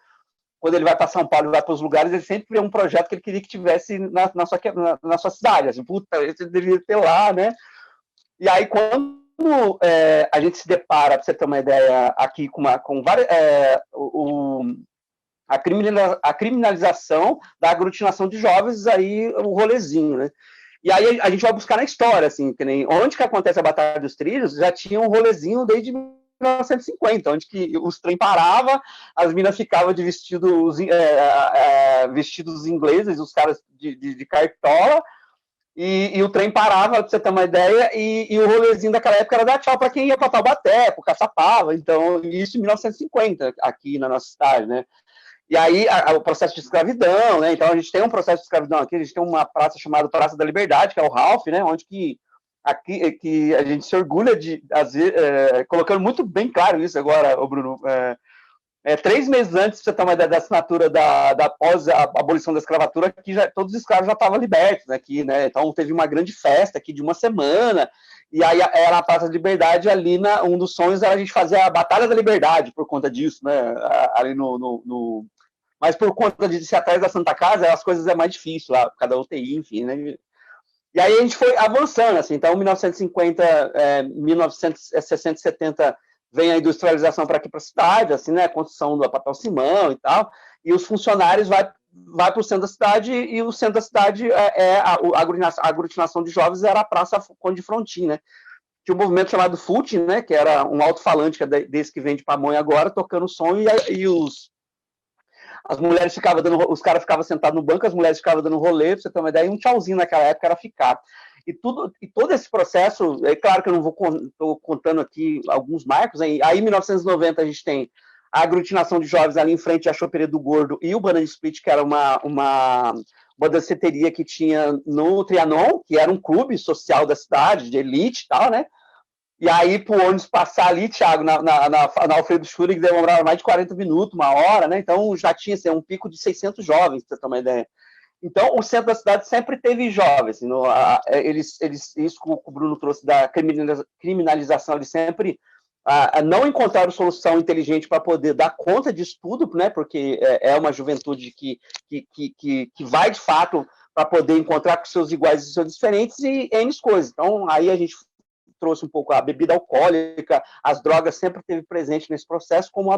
quando ele vai para São Paulo e vai para os lugares, ele sempre vê um projeto que ele queria que tivesse na sua cidade, assim, puta, esse deveria ter lá, né, e aí quando a gente se depara, para você ter uma ideia, aqui com várias... a criminalização da aglutinação de jovens, aí o rolezinho, né? E aí a gente vai buscar na história, assim, que nem onde que acontece a Batalha dos Trilhos, já tinha um rolezinho desde 1950, onde que os trem parava, as minas ficavam de vestidos ingleses, os caras de cartola, e o trem parava, para você ter uma ideia, e o rolezinho daquela época era dar tchau para quem ia para Taubaté, para Caçapava, então, isso em 1950, aqui na nossa cidade, né? E aí, o processo de escravidão, né? Então, a gente tem um processo de escravidão aqui, a gente tem uma praça chamada Praça da Liberdade, que é o Ralph, né? Onde que a gente se orgulha de, às vezes, colocando muito bem claro isso agora, Bruno, 3 meses antes, para você ter uma ideia da assinatura da pós-abolição da escravatura, aqui todos os escravos já estavam libertos aqui, né? Então, teve uma grande festa aqui de uma semana, e aí era a Praça da Liberdade, ali um dos sonhos era a gente fazer a Batalha da Liberdade, por conta disso, né? Ali mas por conta de ser atrás da Santa Casa, as coisas é mais difícil lá, por causa da UTI, enfim, né? E aí a gente foi avançando, assim, então 1950, 1960, 70 vem a industrialização para aqui para a cidade, assim, né, a construção do Papel Simão e tal, e os funcionários vai para o centro da cidade, e o centro da cidade a aglutinação de jovens era a Praça Conde Frontin, né? Tinha um movimento chamado FUT, né, que era um alto-falante, que é desse que vende pamonha agora, tocando som, e as mulheres ficavam os caras ficavam sentados no banco, as mulheres ficavam dando rolê, pra você ter uma ideia, e um tchauzinho naquela época era ficar. E todo esse processo, é claro que eu não estou contando aqui alguns marcos, hein? Aí em 1990 a gente tem a aglutinação de jovens ali em frente à Choperia do Gordo e o Banana Split, que era uma danceteria que tinha no Trianon, que era um clube social da cidade, de elite e tal, né? E aí, pro ônibus passar ali, Thiago, na Alfredo Schurig, demorava mais de 40 minutos, uma hora, né? Então, já tinha assim, um pico de 600 jovens, pra você ter uma ideia. Então, o centro da cidade sempre teve jovens. Assim, isso que o Bruno trouxe da criminalização, eles sempre não encontraram solução inteligente para poder dar conta disso tudo, né? Porque é uma juventude que vai, de fato, para poder encontrar com seus iguais e seus diferentes e N coisas. Então, aí a gente trouxe um pouco a bebida alcoólica, as drogas sempre teve presente nesse processo, como a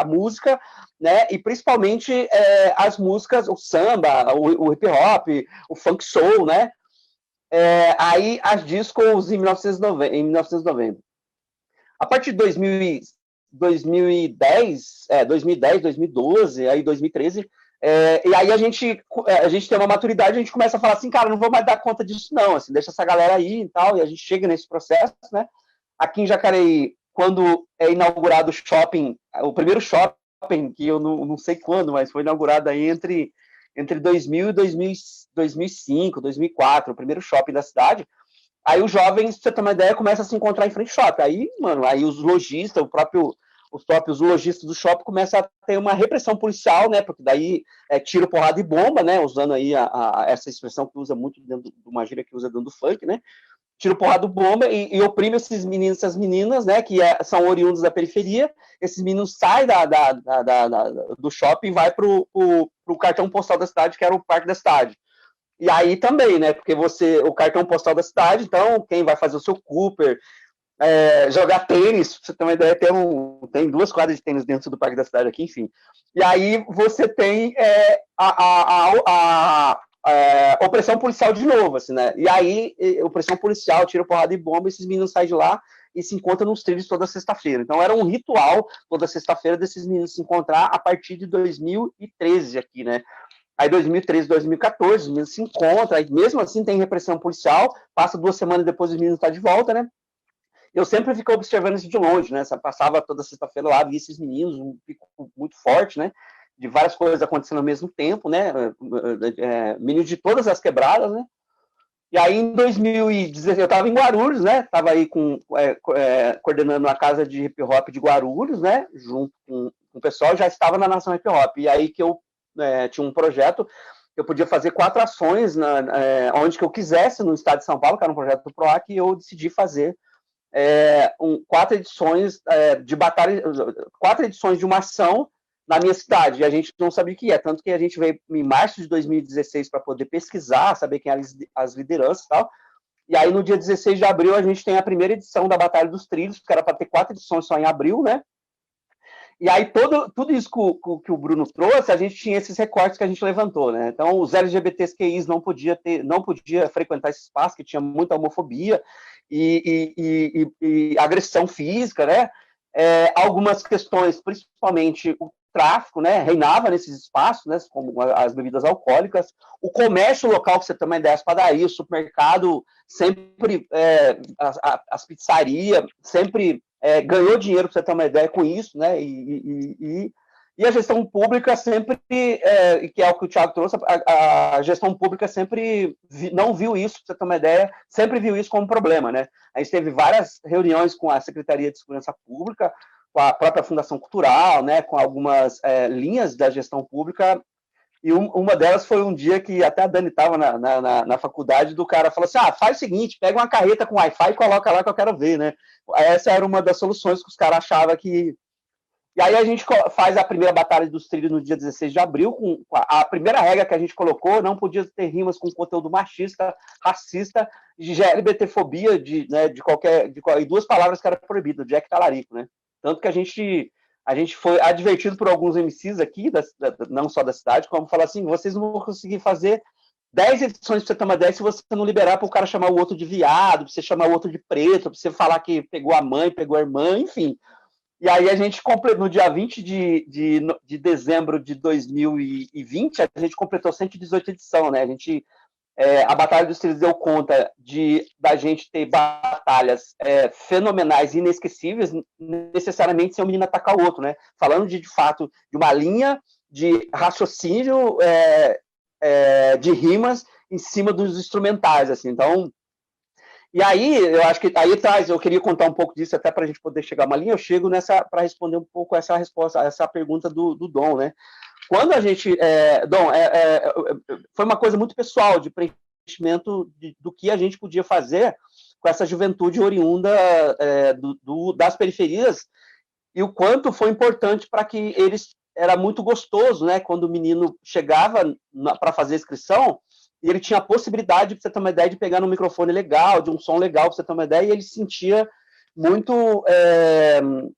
música, né, e principalmente as músicas, o samba, o hip hop, o funk soul, né, aí as discos em 1990. A partir de 2010, 2012, aí 2013, e aí a gente tem uma maturidade, a gente começa a falar assim, cara, não vou mais dar conta disso não, assim, deixa essa galera aí e tal, e a gente chega nesse processo, né? Aqui em Jacareí, quando é inaugurado o shopping, o primeiro shopping, que eu não sei quando, mas foi inaugurado aí entre 2000 e 2005, 2004, o primeiro shopping da cidade. Aí os jovens, pra você ter uma ideia, começam a se encontrar em frente ao shopping. Aí, mano, aí os lojistas, os próprios lojistas do shopping começam a ter uma repressão policial, né? Porque daí tiro, porrada e bomba, né? Usando aí essa expressão que usa muito dentro de uma gíria que usa dentro do funk, né? Tiro, porrada e bomba e oprime esses meninos, essas meninas, né? Que são oriundos da periferia. Esses meninos saem do shopping e vai pro cartão postal da cidade, que era o Parque da Cidade. E aí também, né? Porque o cartão postal da cidade, então quem vai fazer o seu Cooper, jogar tênis, pra você ter uma ideia, tem 2 quadras de tênis dentro do Parque da Cidade aqui, enfim. E aí você tem a opressão policial de novo, assim, né? E aí, opressão policial, tiro, porrada e bomba, esses meninos saem de lá e se encontram nos trilhos toda sexta-feira. Então era um ritual toda sexta-feira desses meninos se encontrar a partir de 2013 aqui, né? Aí 2013, 2014, os meninos se encontram, aí mesmo assim tem repressão policial, passa 2 semanas depois os meninos estão de volta, né? Eu sempre fico observando isso de longe, né? Passava toda sexta-feira lá, via esses meninos, um pico muito forte, né? De várias coisas acontecendo ao mesmo tempo, né? Meninos de todas as quebradas, né? E aí, em 2016, eu estava em Guarulhos, né? Estava aí coordenando a casa de hip hop de Guarulhos, né? Junto com com o pessoal, já estava na Nação Hip Hop. E aí que eu tinha um projeto, eu podia fazer 4 ações onde que eu quisesse no estado de São Paulo, que era um projeto do PROAC, e eu decidi fazer 4 edições de batalha, 4 edições de uma ação na minha cidade, e a gente não sabia o que é, tanto que a gente veio em março de 2016 para poder pesquisar, saber quem eram as lideranças e tal, e aí no dia 16 de abril a gente tem a primeira edição da Batalha dos Trilhos, que era para ter 4 edições só em abril, né? E aí tudo isso que o Bruno trouxe, a gente tinha esses recortes que a gente levantou, né? Então os LGBTQIs não podia frequentar esse espaço, que tinha muita homofobia e agressão física, né? Algumas questões, principalmente o tráfico, né, reinava nesses espaços, né, como as bebidas alcoólicas, o comércio local, para você ter uma ideia, as padarias, o supermercado, sempre, as pizzarias, sempre ganhou dinheiro, para você ter uma ideia, com isso, né, e a gestão pública sempre, que é o que o Thiago trouxe, a gestão pública sempre não viu isso, para você ter uma ideia, sempre viu isso como problema, né. A gente teve várias reuniões com a Secretaria de Segurança Pública, com a própria Fundação Cultural, né, com algumas linhas da gestão pública, e uma delas foi um dia que até a Dani estava na faculdade, do cara falou assim, faz o seguinte, pega uma carreta com Wi-Fi e coloca lá que eu quero ver, né. Essa era uma das soluções que os caras achavam que... E aí a gente faz a primeira Batalha dos Trilhos no dia 16 de abril, com a primeira regra que a gente colocou, não podia ter rimas com conteúdo machista, racista, de LGBTfobia, e 2 palavras que eram proibidas, Jack Talarico, né. Tanto que a gente foi advertido por alguns MCs aqui, não só da cidade, como falar assim, vocês não vão conseguir fazer 10 edições para você tomar 10 se você não liberar para o cara chamar o outro de viado, para você chamar o outro de preto, para você falar que pegou a mãe, pegou a irmã, enfim. E aí a gente completou, no dia 20 de dezembro de 2020, a gente completou 118 edição, né? A Batalha dos Trilhos deu conta da gente ter batalhas fenomenais e inesquecíveis, necessariamente sem um menino atacar o outro, né? Falando de fato, de uma linha de raciocínio de rimas em cima dos instrumentais, assim. Então, e aí, eu acho que eu queria contar um pouco disso até para a gente poder chegar a uma linha, eu chego para responder um pouco essa pergunta do Dom, né? Quando a gente... Dom, foi uma coisa muito pessoal de preenchimento do que a gente podia fazer com essa juventude oriunda das periferias, e o quanto foi importante para que eles... Era muito gostoso, né? Quando o menino chegava para fazer a inscrição, e ele tinha a possibilidade, para você ter uma ideia, de pegar um microfone legal, de um som legal, para você ter uma ideia, e ele se sentia muito,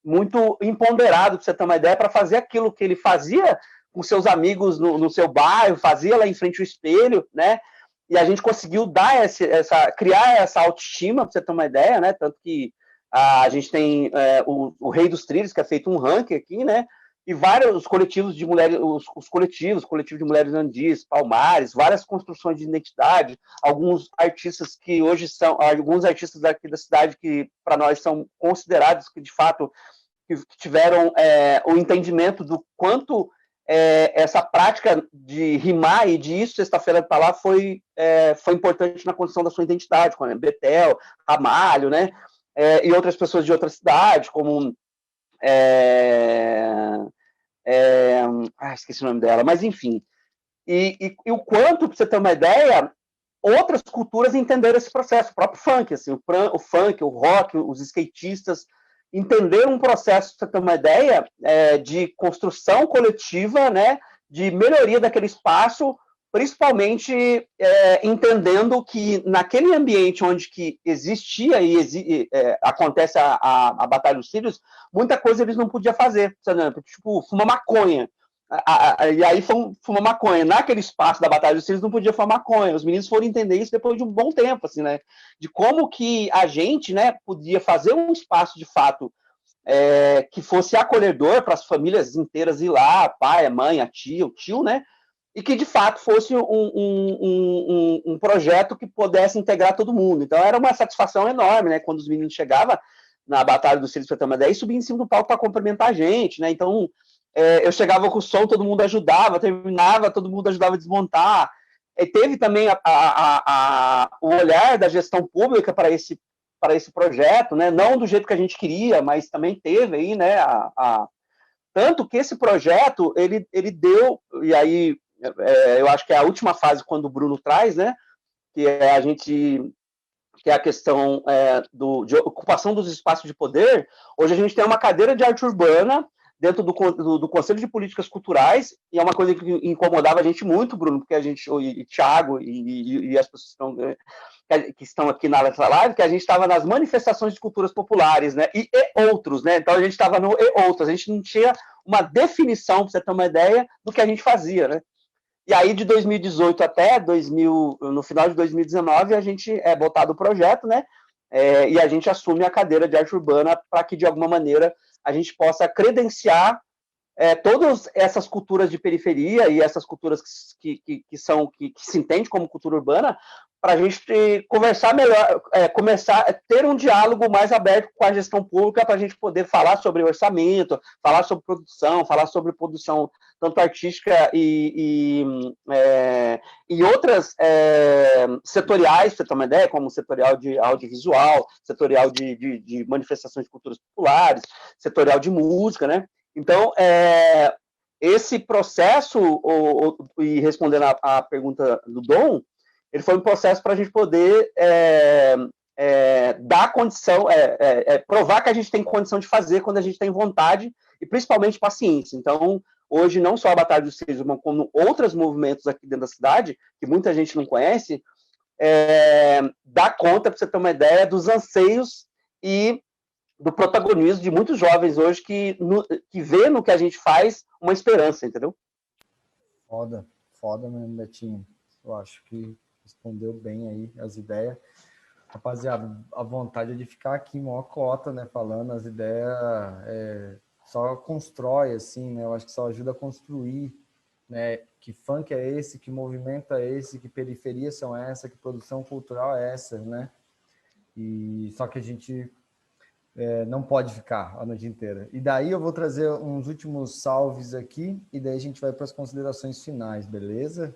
muito empoderado, para você ter uma ideia, para fazer aquilo que ele fazia com seus amigos no seu bairro, fazia lá em frente ao espelho, né? E a gente conseguiu dar criar essa autoestima, para você ter uma ideia, né? Tanto que a gente tem o Rei dos Trilhos, que é feito um ranking aqui, né? E vários coletivos de mulheres, os coletivos de mulheres andis, Palmares, várias construções de identidade, alguns artistas que hoje são, alguns artistas daqui da cidade que para nós são considerados que de fato que tiveram o entendimento do quanto essa prática de rimar e de isso, sexta-feira para lá, foi importante na construção da sua identidade, como Betel, Ramalho, né? E outras pessoas de outras cidades, como esqueci o nome dela, mas enfim. E o quanto, para você ter uma ideia, outras culturas entenderam esse processo, o próprio funk, assim, o funk, o rock, os skatistas, entenderam um processo, para você ter uma ideia, de construção coletiva, né, de melhoria daquele espaço, principalmente entendendo que naquele ambiente onde que existia e acontece a Batalha dos Trilhos, muita coisa eles não podiam fazer, tipo, fumar maconha. E aí fuma maconha. Naquele espaço da Batalha dos Trilhos não podia fumar maconha. Os meninos foram entender isso depois de um bom tempo, assim, né? De como que a gente, né, podia fazer um espaço de fato que fosse acolhedor para as famílias inteiras ir lá, a pai, a mãe, a tia, o tio, né? E que, de fato, fosse um projeto que pudesse integrar todo mundo. Então, era uma satisfação enorme, né? Quando os meninos chegavam na Batalha dos Trilhos para ter uma ideia, e subiam em cima do palco para cumprimentar a gente, né? Então, eu chegava com o som, todo mundo ajudava, terminava, todo mundo ajudava a desmontar. E teve também o olhar da gestão pública para esse projeto, né? Não do jeito que a gente queria, mas também teve aí, né? Tanto que esse projeto, ele deu, e aí eu acho que é a última fase quando o Bruno traz, né? Que é a questão de ocupação dos espaços de poder. Hoje a gente tem uma cadeira de arte urbana dentro do Conselho de Políticas Culturais, e é uma coisa que incomodava a gente muito, Bruno, porque a gente, e Thiago, e as pessoas que estão aqui na live, que a gente estava nas manifestações de culturas populares, né? E outros, né? Então a gente estava no e outros, a gente não tinha uma definição, para você ter uma ideia, do que a gente fazia, né? E aí, de 2018 até no final de 2019, a gente é botado o projeto, né? E a gente assume a cadeira de arte urbana para que, de alguma maneira, a gente possa credenciar todas essas culturas de periferia e essas culturas que se entende como cultura urbana, para a gente conversar melhor, começar a ter um diálogo mais aberto com a gestão pública, para a gente poder falar sobre orçamento, falar sobre produção, falar sobre produção tanto artística e outras setoriais, para você ter uma ideia, como setorial de audiovisual, setorial de manifestações de culturas populares, setorial de música, né? Então, esse processo, e respondendo a pergunta do Dom, ele foi um processo para a gente poder dar condição, provar que a gente tem condição de fazer quando a gente tem vontade e principalmente paciência. Então, hoje, não só a Batalha dos Seis, como outros movimentos aqui dentro da cidade, que muita gente não conhece, dá conta, para você ter uma ideia, dos anseios e do protagonismo de muitos jovens hoje que vê no que a gente faz uma esperança, entendeu? Foda mesmo, Betinho. Eu acho que respondeu bem aí as ideias. Rapaziada, a vontade é de ficar aqui, maior cota, né, falando as ideias, só constrói, assim, né, eu acho que só ajuda a construir, né, que funk é esse, que movimento é esse, que periferias são essa, que produção cultural é essa, né, e só que a gente não pode ficar a noite inteira. E daí eu vou trazer uns últimos salves aqui, e daí a gente vai para as considerações finais, beleza?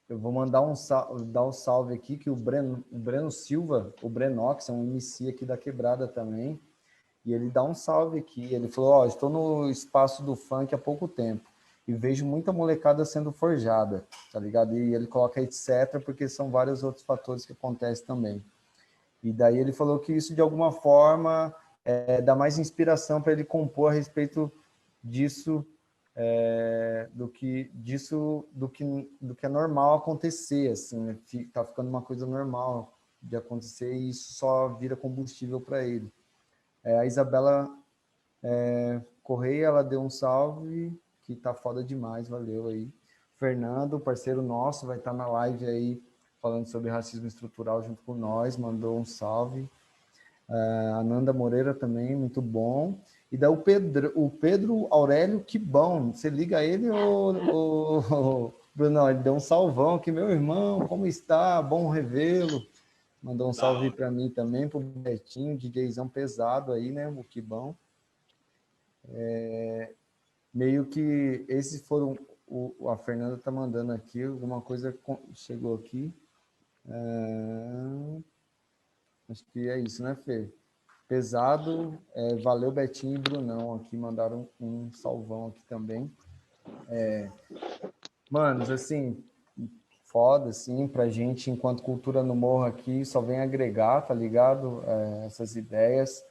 Eu vou mandar dar um salve aqui, que o Breno Silva, o Brenox, é um MC aqui da Quebrada também, e ele dá um salve aqui. Ele falou, estou no espaço do funk há pouco tempo, e vejo muita molecada sendo forjada, tá ligado? E ele coloca etc, porque são vários outros fatores que acontecem também. E daí ele falou que isso, de alguma forma, dá mais inspiração para ele compor a respeito disso, do que é normal acontecer, assim, né? Tá ficando uma coisa normal de acontecer e isso só vira combustível para ele. A Isabela Correia, ela deu um salve, que tá foda demais, valeu aí. Fernando, parceiro nosso, vai estar na live aí falando sobre racismo estrutural junto com nós, mandou um salve. A Nanda Moreira também, muito bom. E daí o Pedro Aurélio, que bom. Você liga ele, Bruno, ele deu um salvão aqui, meu irmão, como está? Bom revê-lo. Mandou um salve para mim também, pro Betinho, DJzão pesado aí, né? O que bom. Meio que esses foram... a Fernanda tá mandando aqui, alguma coisa chegou aqui. Acho que é isso, né, Fê? Pesado, valeu Betinho e Brunão aqui, mandaram um salvão aqui também. Manos, assim, foda, assim, pra gente, enquanto cultura no morro aqui, só vem agregar, tá ligado? Essas ideias.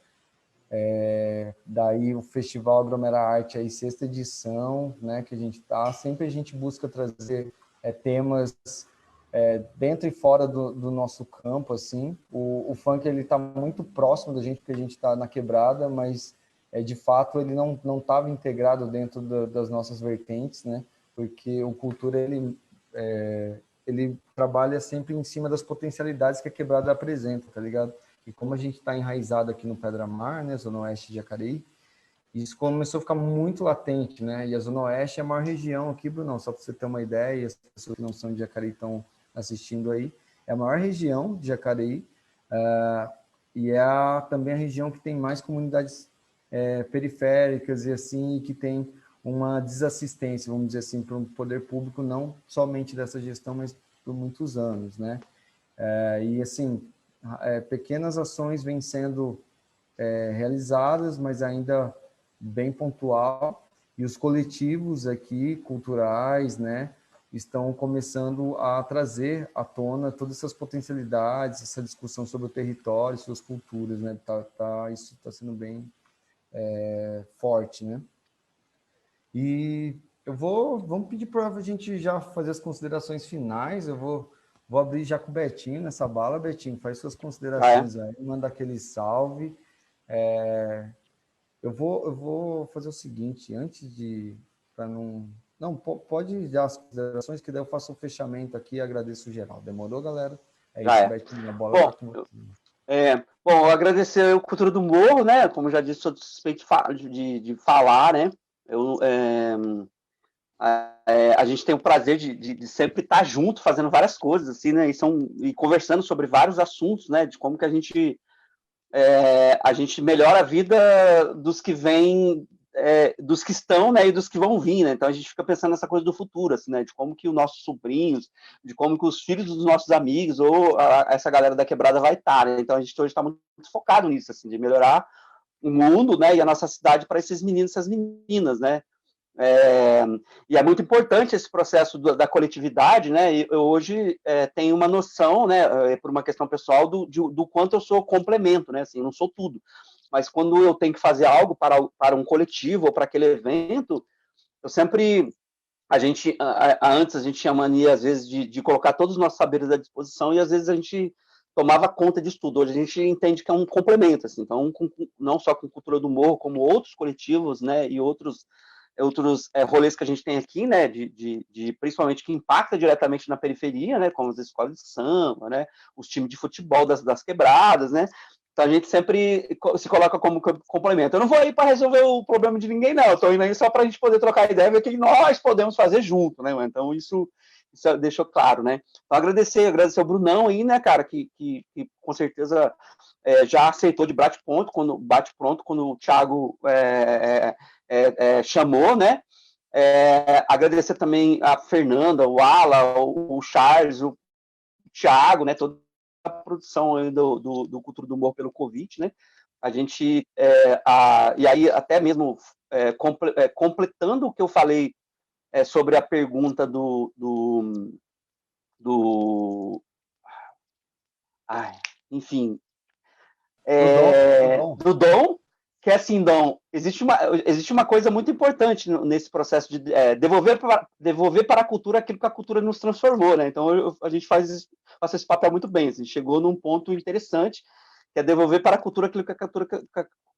Daí o Festival Aglomera Arte, aí, 6ª edição, né, que a gente tá, sempre a gente busca trazer temas dentro e fora do nosso campo, assim. O funk, ele tá muito próximo da gente, porque a gente tá na quebrada, mas, de fato, ele não estava integrado dentro das nossas vertentes, né, porque o cultura, ele trabalha sempre em cima das potencialidades que a quebrada apresenta, tá ligado? E como a gente está enraizado aqui no Pedra Mar, né, Zona Oeste de Jacareí, isso começou a ficar muito latente, né? E a Zona Oeste é a maior região aqui, Bruno, só para você ter uma ideia, e as pessoas que não são de Jacareí estão assistindo aí, é a maior região de Jacareí, e também a região que tem mais comunidades periféricas e assim, que tem uma desassistência, vamos dizer assim, para o poder público, não somente dessa gestão, mas por muitos anos, né? E assim, pequenas ações vêm sendo realizadas, mas ainda bem pontual, e os coletivos aqui, culturais, né, estão começando a trazer à tona todas essas potencialidades, essa discussão sobre o território, suas culturas, né, isso está sendo bem forte, né. E vamos pedir para a gente já fazer as considerações finais. Eu vou abrir já com o Betinho nessa bala. Betinho, faz suas considerações aí, manda aquele salve. Eu vou fazer o seguinte, antes de... Para não... Não, pode dar as considerações, que daí eu faço o fechamento aqui e agradeço geral. Demorou, galera? É isso, Betinho, a bola está com você. Bom, agradecer a Cultura do Morro, né? Como já disse, sou suspeito de falar, né? A gente tem o prazer de sempre estar junto, fazendo várias coisas, assim, né? E conversando sobre vários assuntos, né? De como que a gente melhora a vida dos que vêm, dos que estão, né? E dos que vão vir, né? Então a gente fica pensando nessa coisa do futuro, assim, né? De como que os nossos sobrinhos, de como que os filhos dos nossos amigos ou essa galera da quebrada vai estar, né? Então a gente hoje está muito focado nisso, assim, de melhorar o mundo, né? E a nossa cidade para esses meninos e essas meninas, né? E é muito importante esse processo da coletividade, né? E eu hoje tenho uma noção, né, por uma questão pessoal, do quanto eu sou complemento, né? Assim, eu não sou tudo. Mas quando eu tenho que fazer algo para um coletivo ou para aquele evento, eu sempre... Antes a gente tinha mania, às vezes, de colocar todos os nossos saberes à disposição e, às vezes, a gente tomava conta disso tudo. Hoje a gente entende que é um complemento, assim. Então, não só com Cultura do Morro, como outros coletivos, né, e outros rolês que a gente tem aqui, né, principalmente que impacta diretamente na periferia, né, como as escolas de samba, né, os times de futebol das quebradas, né. Então a gente sempre se coloca como complemento. Eu não vou ir para resolver o problema de ninguém, não. Eu estou indo aí só para a gente poder trocar ideia e ver o que nós podemos fazer junto, né? Então isso deixou claro, né? Então agradecer ao Brunão aí, né, cara, que com certeza já aceitou de bate-pronto quando o Thiago chamou, né? Agradecer também a Fernanda, o Ala, o Charles, o Thiago, né? Todo a produção aí do Cultura do Humor pelo Covid, né? A gente, e aí até mesmo completando o que eu falei sobre a pergunta enfim, do dom, que é assim, Dom, existe uma coisa muito importante nesse processo de devolver para a cultura aquilo que a cultura nos transformou, né? Então a gente faz esse papel muito bem, assim, chegou num ponto interessante, que é devolver para a cultura aquilo que a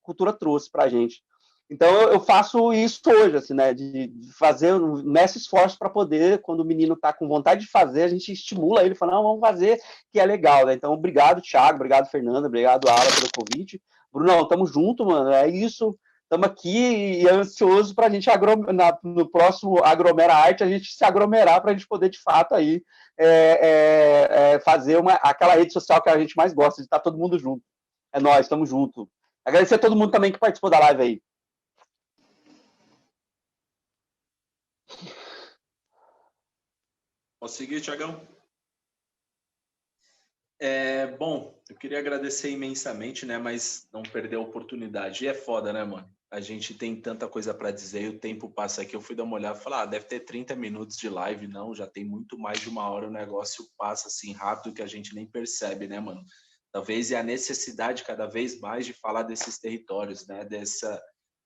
cultura trouxe para a gente. Então eu faço isso hoje, assim, né? De fazer um mestre esforço para poder, quando o menino está com vontade de fazer, a gente estimula ele, fala, não, vamos fazer, que é legal, né? Então, obrigado, Thiago, obrigado, Fernanda, obrigado, Ala, pelo convite. Brunão, tamo junto, mano, é isso. Estamos aqui e ansioso para a gente, no próximo Agromera Arte, a gente se aglomerar para a gente poder, de fato, aí, fazer aquela rede social que a gente mais gosta, de estar todo mundo junto. É nóis, estamos junto. Agradecer a todo mundo também que participou da live aí. Posso seguir, Thiagão? Bom, eu queria agradecer imensamente, né? Mas não perder a oportunidade. E é foda, né, mano? A gente tem tanta coisa para dizer e o tempo passa aqui. Eu fui dar uma olhada e falei, deve ter 30 minutos de live. Não, já tem muito mais de uma hora. O negócio passa assim rápido que a gente nem percebe, né, mano? Talvez é a necessidade cada vez mais de falar desses territórios, né?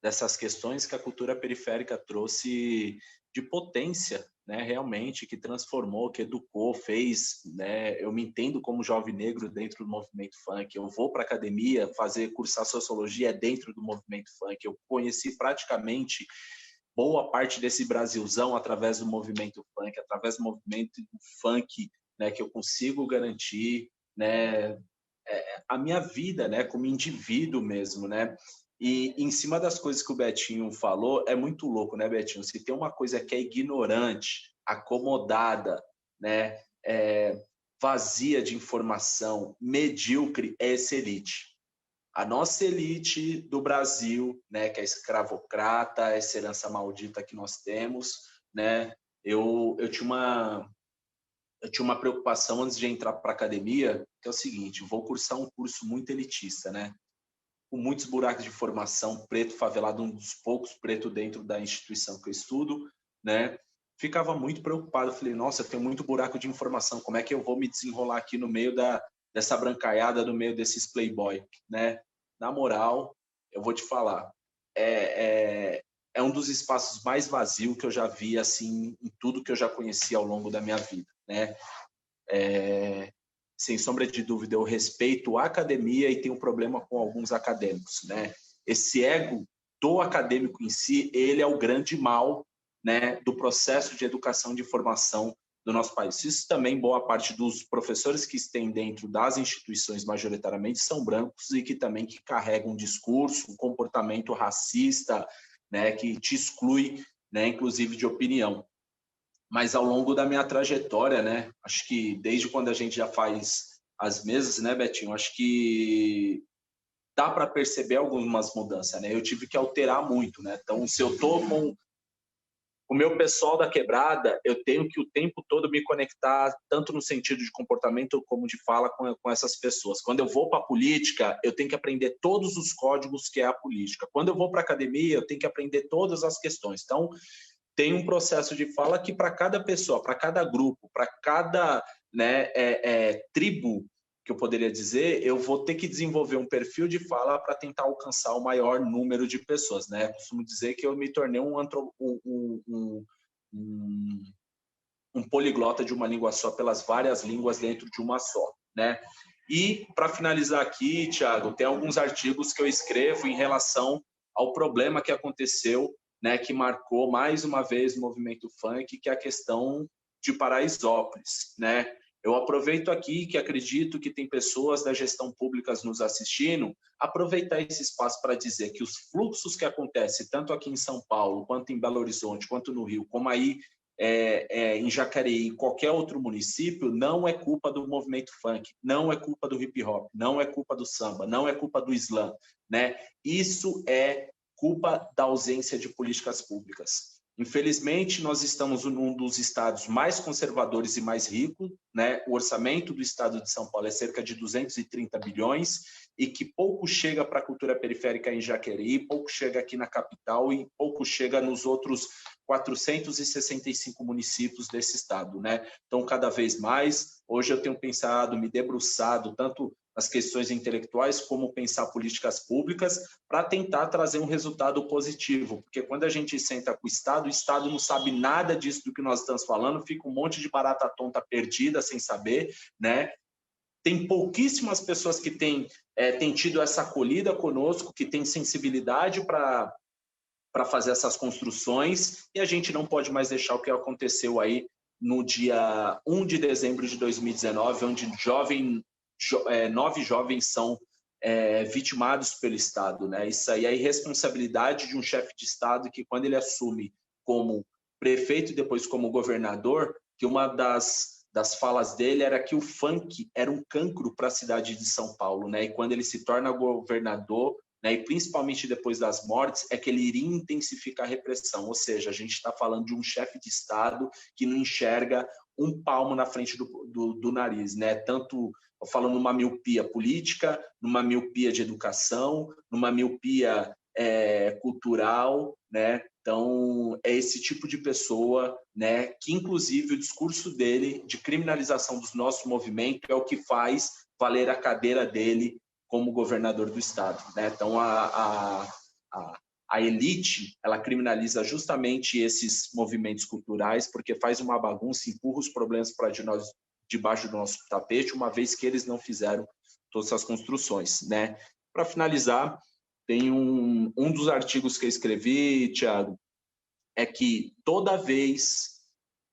Dessas questões que a cultura periférica trouxe de potência, né, realmente, que transformou, que educou, fez, né, eu me entendo como jovem negro dentro do movimento funk, eu vou para academia cursar sociologia dentro do movimento funk, eu conheci praticamente boa parte desse Brasilzão através do movimento funk, através do movimento funk, né, que eu consigo garantir, né, a minha vida, né, como indivíduo mesmo, né. E em cima das coisas que o Betinho falou, é muito louco, né, Betinho? Se tem uma coisa que é ignorante, acomodada, né, vazia de informação, medíocre, é essa elite. A nossa elite do Brasil, né, que é escravocrata, essa herança maldita que nós temos, né? Eu tinha uma preocupação antes de entrar para a academia, que é o seguinte: vou cursar um curso muito elitista, né? com muitos buracos de formação, preto favelado, um dos poucos preto dentro da instituição que eu estudo, né? Ficava muito preocupado, falei, nossa, tem muito buraco de informação, como é que eu vou me desenrolar aqui no meio dessa brancaiada, no meio desses playboy, né? Na moral, eu vou te falar, é um dos espaços mais vazios que eu já vi, assim, em tudo que eu já conheci ao longo da minha vida, né? Sem sombra de dúvida, eu respeito a academia e tenho um problema com alguns acadêmicos, né? Esse ego do acadêmico em si, ele é o grande mal, né, do processo de educação de formação do nosso país. Isso também, boa parte dos professores que estão dentro das instituições, majoritariamente, são brancos e que também carregam um discurso, um comportamento racista, né, que te exclui, né, inclusive de opinião. Mas ao longo da minha trajetória, né, acho que desde quando a gente já faz as mesas, né, Betinho, acho que dá para perceber algumas mudanças, né? Eu tive que alterar muito, né? Então, se eu tô com o meu pessoal da quebrada, eu tenho que o tempo todo me conectar, tanto no sentido de comportamento como de fala com essas pessoas. Quando eu vou para a política, eu tenho que aprender todos os códigos que é a política. Quando eu vou para a academia, eu tenho que aprender todas as questões. Então, tem um processo de fala que para cada pessoa, para cada grupo, para cada, né, tribo, que eu poderia dizer, eu vou ter que desenvolver um perfil de fala para tentar alcançar o maior número de pessoas, né? Eu costumo dizer que eu me tornei um poliglota de uma língua só, pelas várias línguas dentro de uma só, né? E, para finalizar aqui, Thiago, tem alguns artigos que eu escrevo em relação ao problema que aconteceu, né, que marcou mais uma vez o movimento funk, que é a questão de Paraisópolis, né? Eu aproveito aqui que acredito que tem pessoas da gestão pública nos assistindo, aproveitar esse espaço para dizer que os fluxos que acontecem, tanto aqui em São Paulo, quanto em Belo Horizonte, quanto no Rio, como aí em Jacareí, em qualquer outro município, não é culpa do movimento funk, não é culpa do hip hop, não é culpa do samba, não é culpa do slam, né? Isso é culpa da ausência de políticas públicas. Infelizmente, nós estamos num dos estados mais conservadores e mais ricos, né? O orçamento do estado de São Paulo é cerca de 230 bilhões e que pouco chega para a cultura periférica em Jacareí, pouco chega aqui na capital e pouco chega nos outros 465 municípios desse estado, né? Então, cada vez mais, hoje eu tenho pensado, me debruçado, tanto as questões intelectuais, como pensar políticas públicas, para tentar trazer um resultado positivo. Porque quando a gente senta com o Estado não sabe nada disso do que nós estamos falando, fica um monte de barata tonta perdida, sem saber, né? Tem pouquíssimas pessoas que têm tido essa acolhida conosco, que têm sensibilidade para fazer essas construções, e a gente não pode mais deixar o que aconteceu aí no dia 1 de dezembro de 2019, onde 9 jovens são vitimados pelo Estado, né? Isso aí é a irresponsabilidade de um chefe de Estado que, quando ele assume como prefeito e depois como governador, que uma das falas dele era que o funk era um cancro para a cidade de São Paulo, né? E quando ele se torna governador, né, e principalmente depois das mortes, é que ele iria intensificar a repressão. Ou seja, a gente está falando de um chefe de Estado que não enxerga um palmo na frente do nariz, né? Tanto falando numa miopia política, numa miopia de educação, numa miopia cultural, né? Então, é esse tipo de pessoa, né, que inclusive o discurso dele de criminalização dos nossos movimentos é o que faz valer a cadeira dele como governador do estado, né? Então, a elite, ela criminaliza justamente esses movimentos culturais porque faz uma bagunça, empurra os problemas para nós debaixo do nosso tapete, uma vez que eles não fizeram todas essas construções, né? Para finalizar, tem um dos artigos que eu escrevi, Thiago, é que toda vez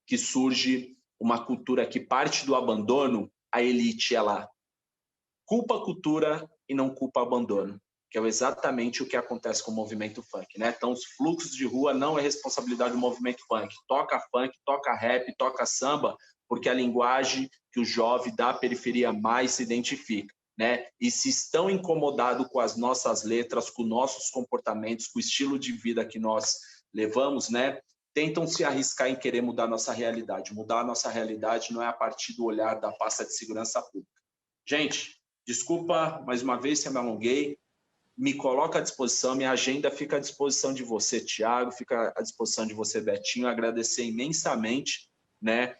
que surge uma cultura que parte do abandono, a elite, ela culpa a cultura e não culpa o abandono, que é exatamente o que acontece com o movimento funk, né? Então, os fluxos de rua não é responsabilidade do movimento funk. Toca funk, toca rap, toca samba, porque é a linguagem que o jovem da periferia mais se identifica, né? E se estão incomodados com as nossas letras, com nossos comportamentos, com o estilo de vida que nós levamos, né? Tentam se arriscar em querer mudar a nossa realidade. Mudar a nossa realidade não é a partir do olhar da pasta de segurança pública. Gente, desculpa mais uma vez se eu me alonguei, me coloca à disposição, minha agenda fica à disposição de você, Thiago, fica à disposição de você, Betinho, agradecer imensamente, né,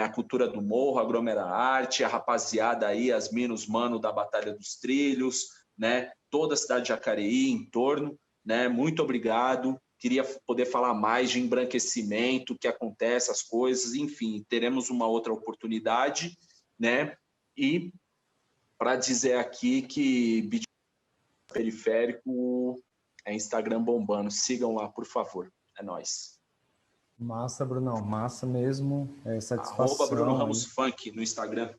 a Cultura do Morro, a Agromera Arte, a rapaziada aí, as minos, mano, da Batalha dos Trilhos, né, toda a cidade de Jacareí, em torno, né, muito obrigado, queria poder falar mais de embranquecimento, o que acontece, as coisas, enfim, teremos uma outra oportunidade, né, e para dizer aqui que Periférico é Instagram bombando. Sigam lá, por favor. É nóis. Massa, Brunão. Massa mesmo. Satisfação. @Bruno Ramos Funk no Instagram.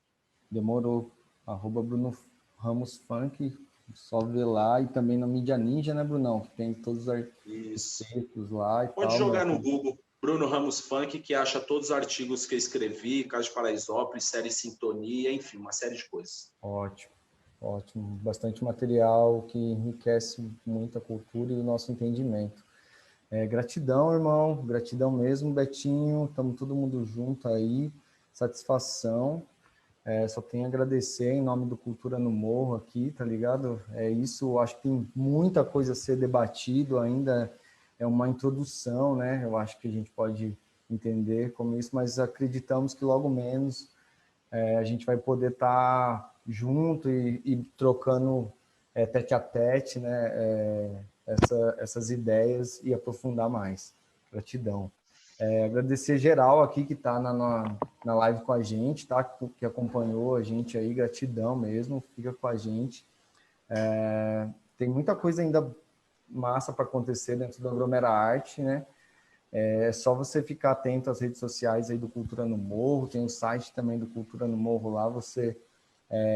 Demorou. @Bruno Ramos Funk. Só ver lá. E também na Mídia Ninja, né, Brunão? Que tem todos os textos lá e Pode tal. jogar no Google Bruno Ramos Funk, que acha todos os artigos que eu escrevi, Caso de Paraisópolis, série Sintonia, enfim, uma série de coisas. Ótimo. Ótimo. Bastante material que enriquece muito a cultura e o nosso entendimento. Gratidão, irmão, gratidão mesmo, Betinho, estamos todo mundo junto aí, satisfação, só tenho a agradecer em nome do Cultura no Morro aqui, tá ligado? Isso, acho que tem muita coisa a ser debatido ainda, é uma introdução, né? Eu acho que a gente pode entender como isso, mas acreditamos que logo menos a gente vai poder estar junto e trocando tete a tete, né? Essas ideias e aprofundar mais. Gratidão. Agradecer geral aqui que está na live com a gente, tá? Que acompanhou a gente aí, gratidão mesmo, fica com a gente. Tem muita coisa ainda massa para acontecer dentro do Agromera Arte, né? É só você ficar atento às redes sociais aí do Cultura no Morro, tem o site também do Cultura no Morro lá, você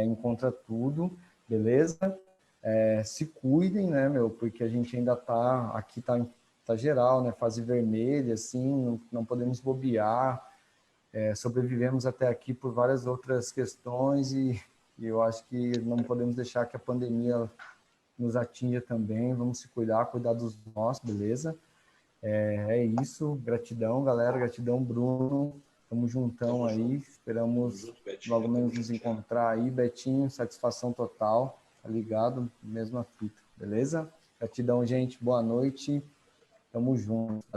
encontra tudo, beleza? Se cuidem, né, meu, porque a gente ainda aqui tá geral, né, fase vermelha, assim, não podemos bobear, sobrevivemos até aqui por várias outras questões e eu acho que não podemos deixar que a pandemia nos atinja também, vamos se cuidar dos nossos, beleza? É isso, gratidão, galera, gratidão, Bruno, tamo juntão aí, esperamos logo menos nos encontrar aí, Betinho, satisfação total, tá ligado? Mesma fita, beleza? Gratidão, gente, boa noite, tamo junto.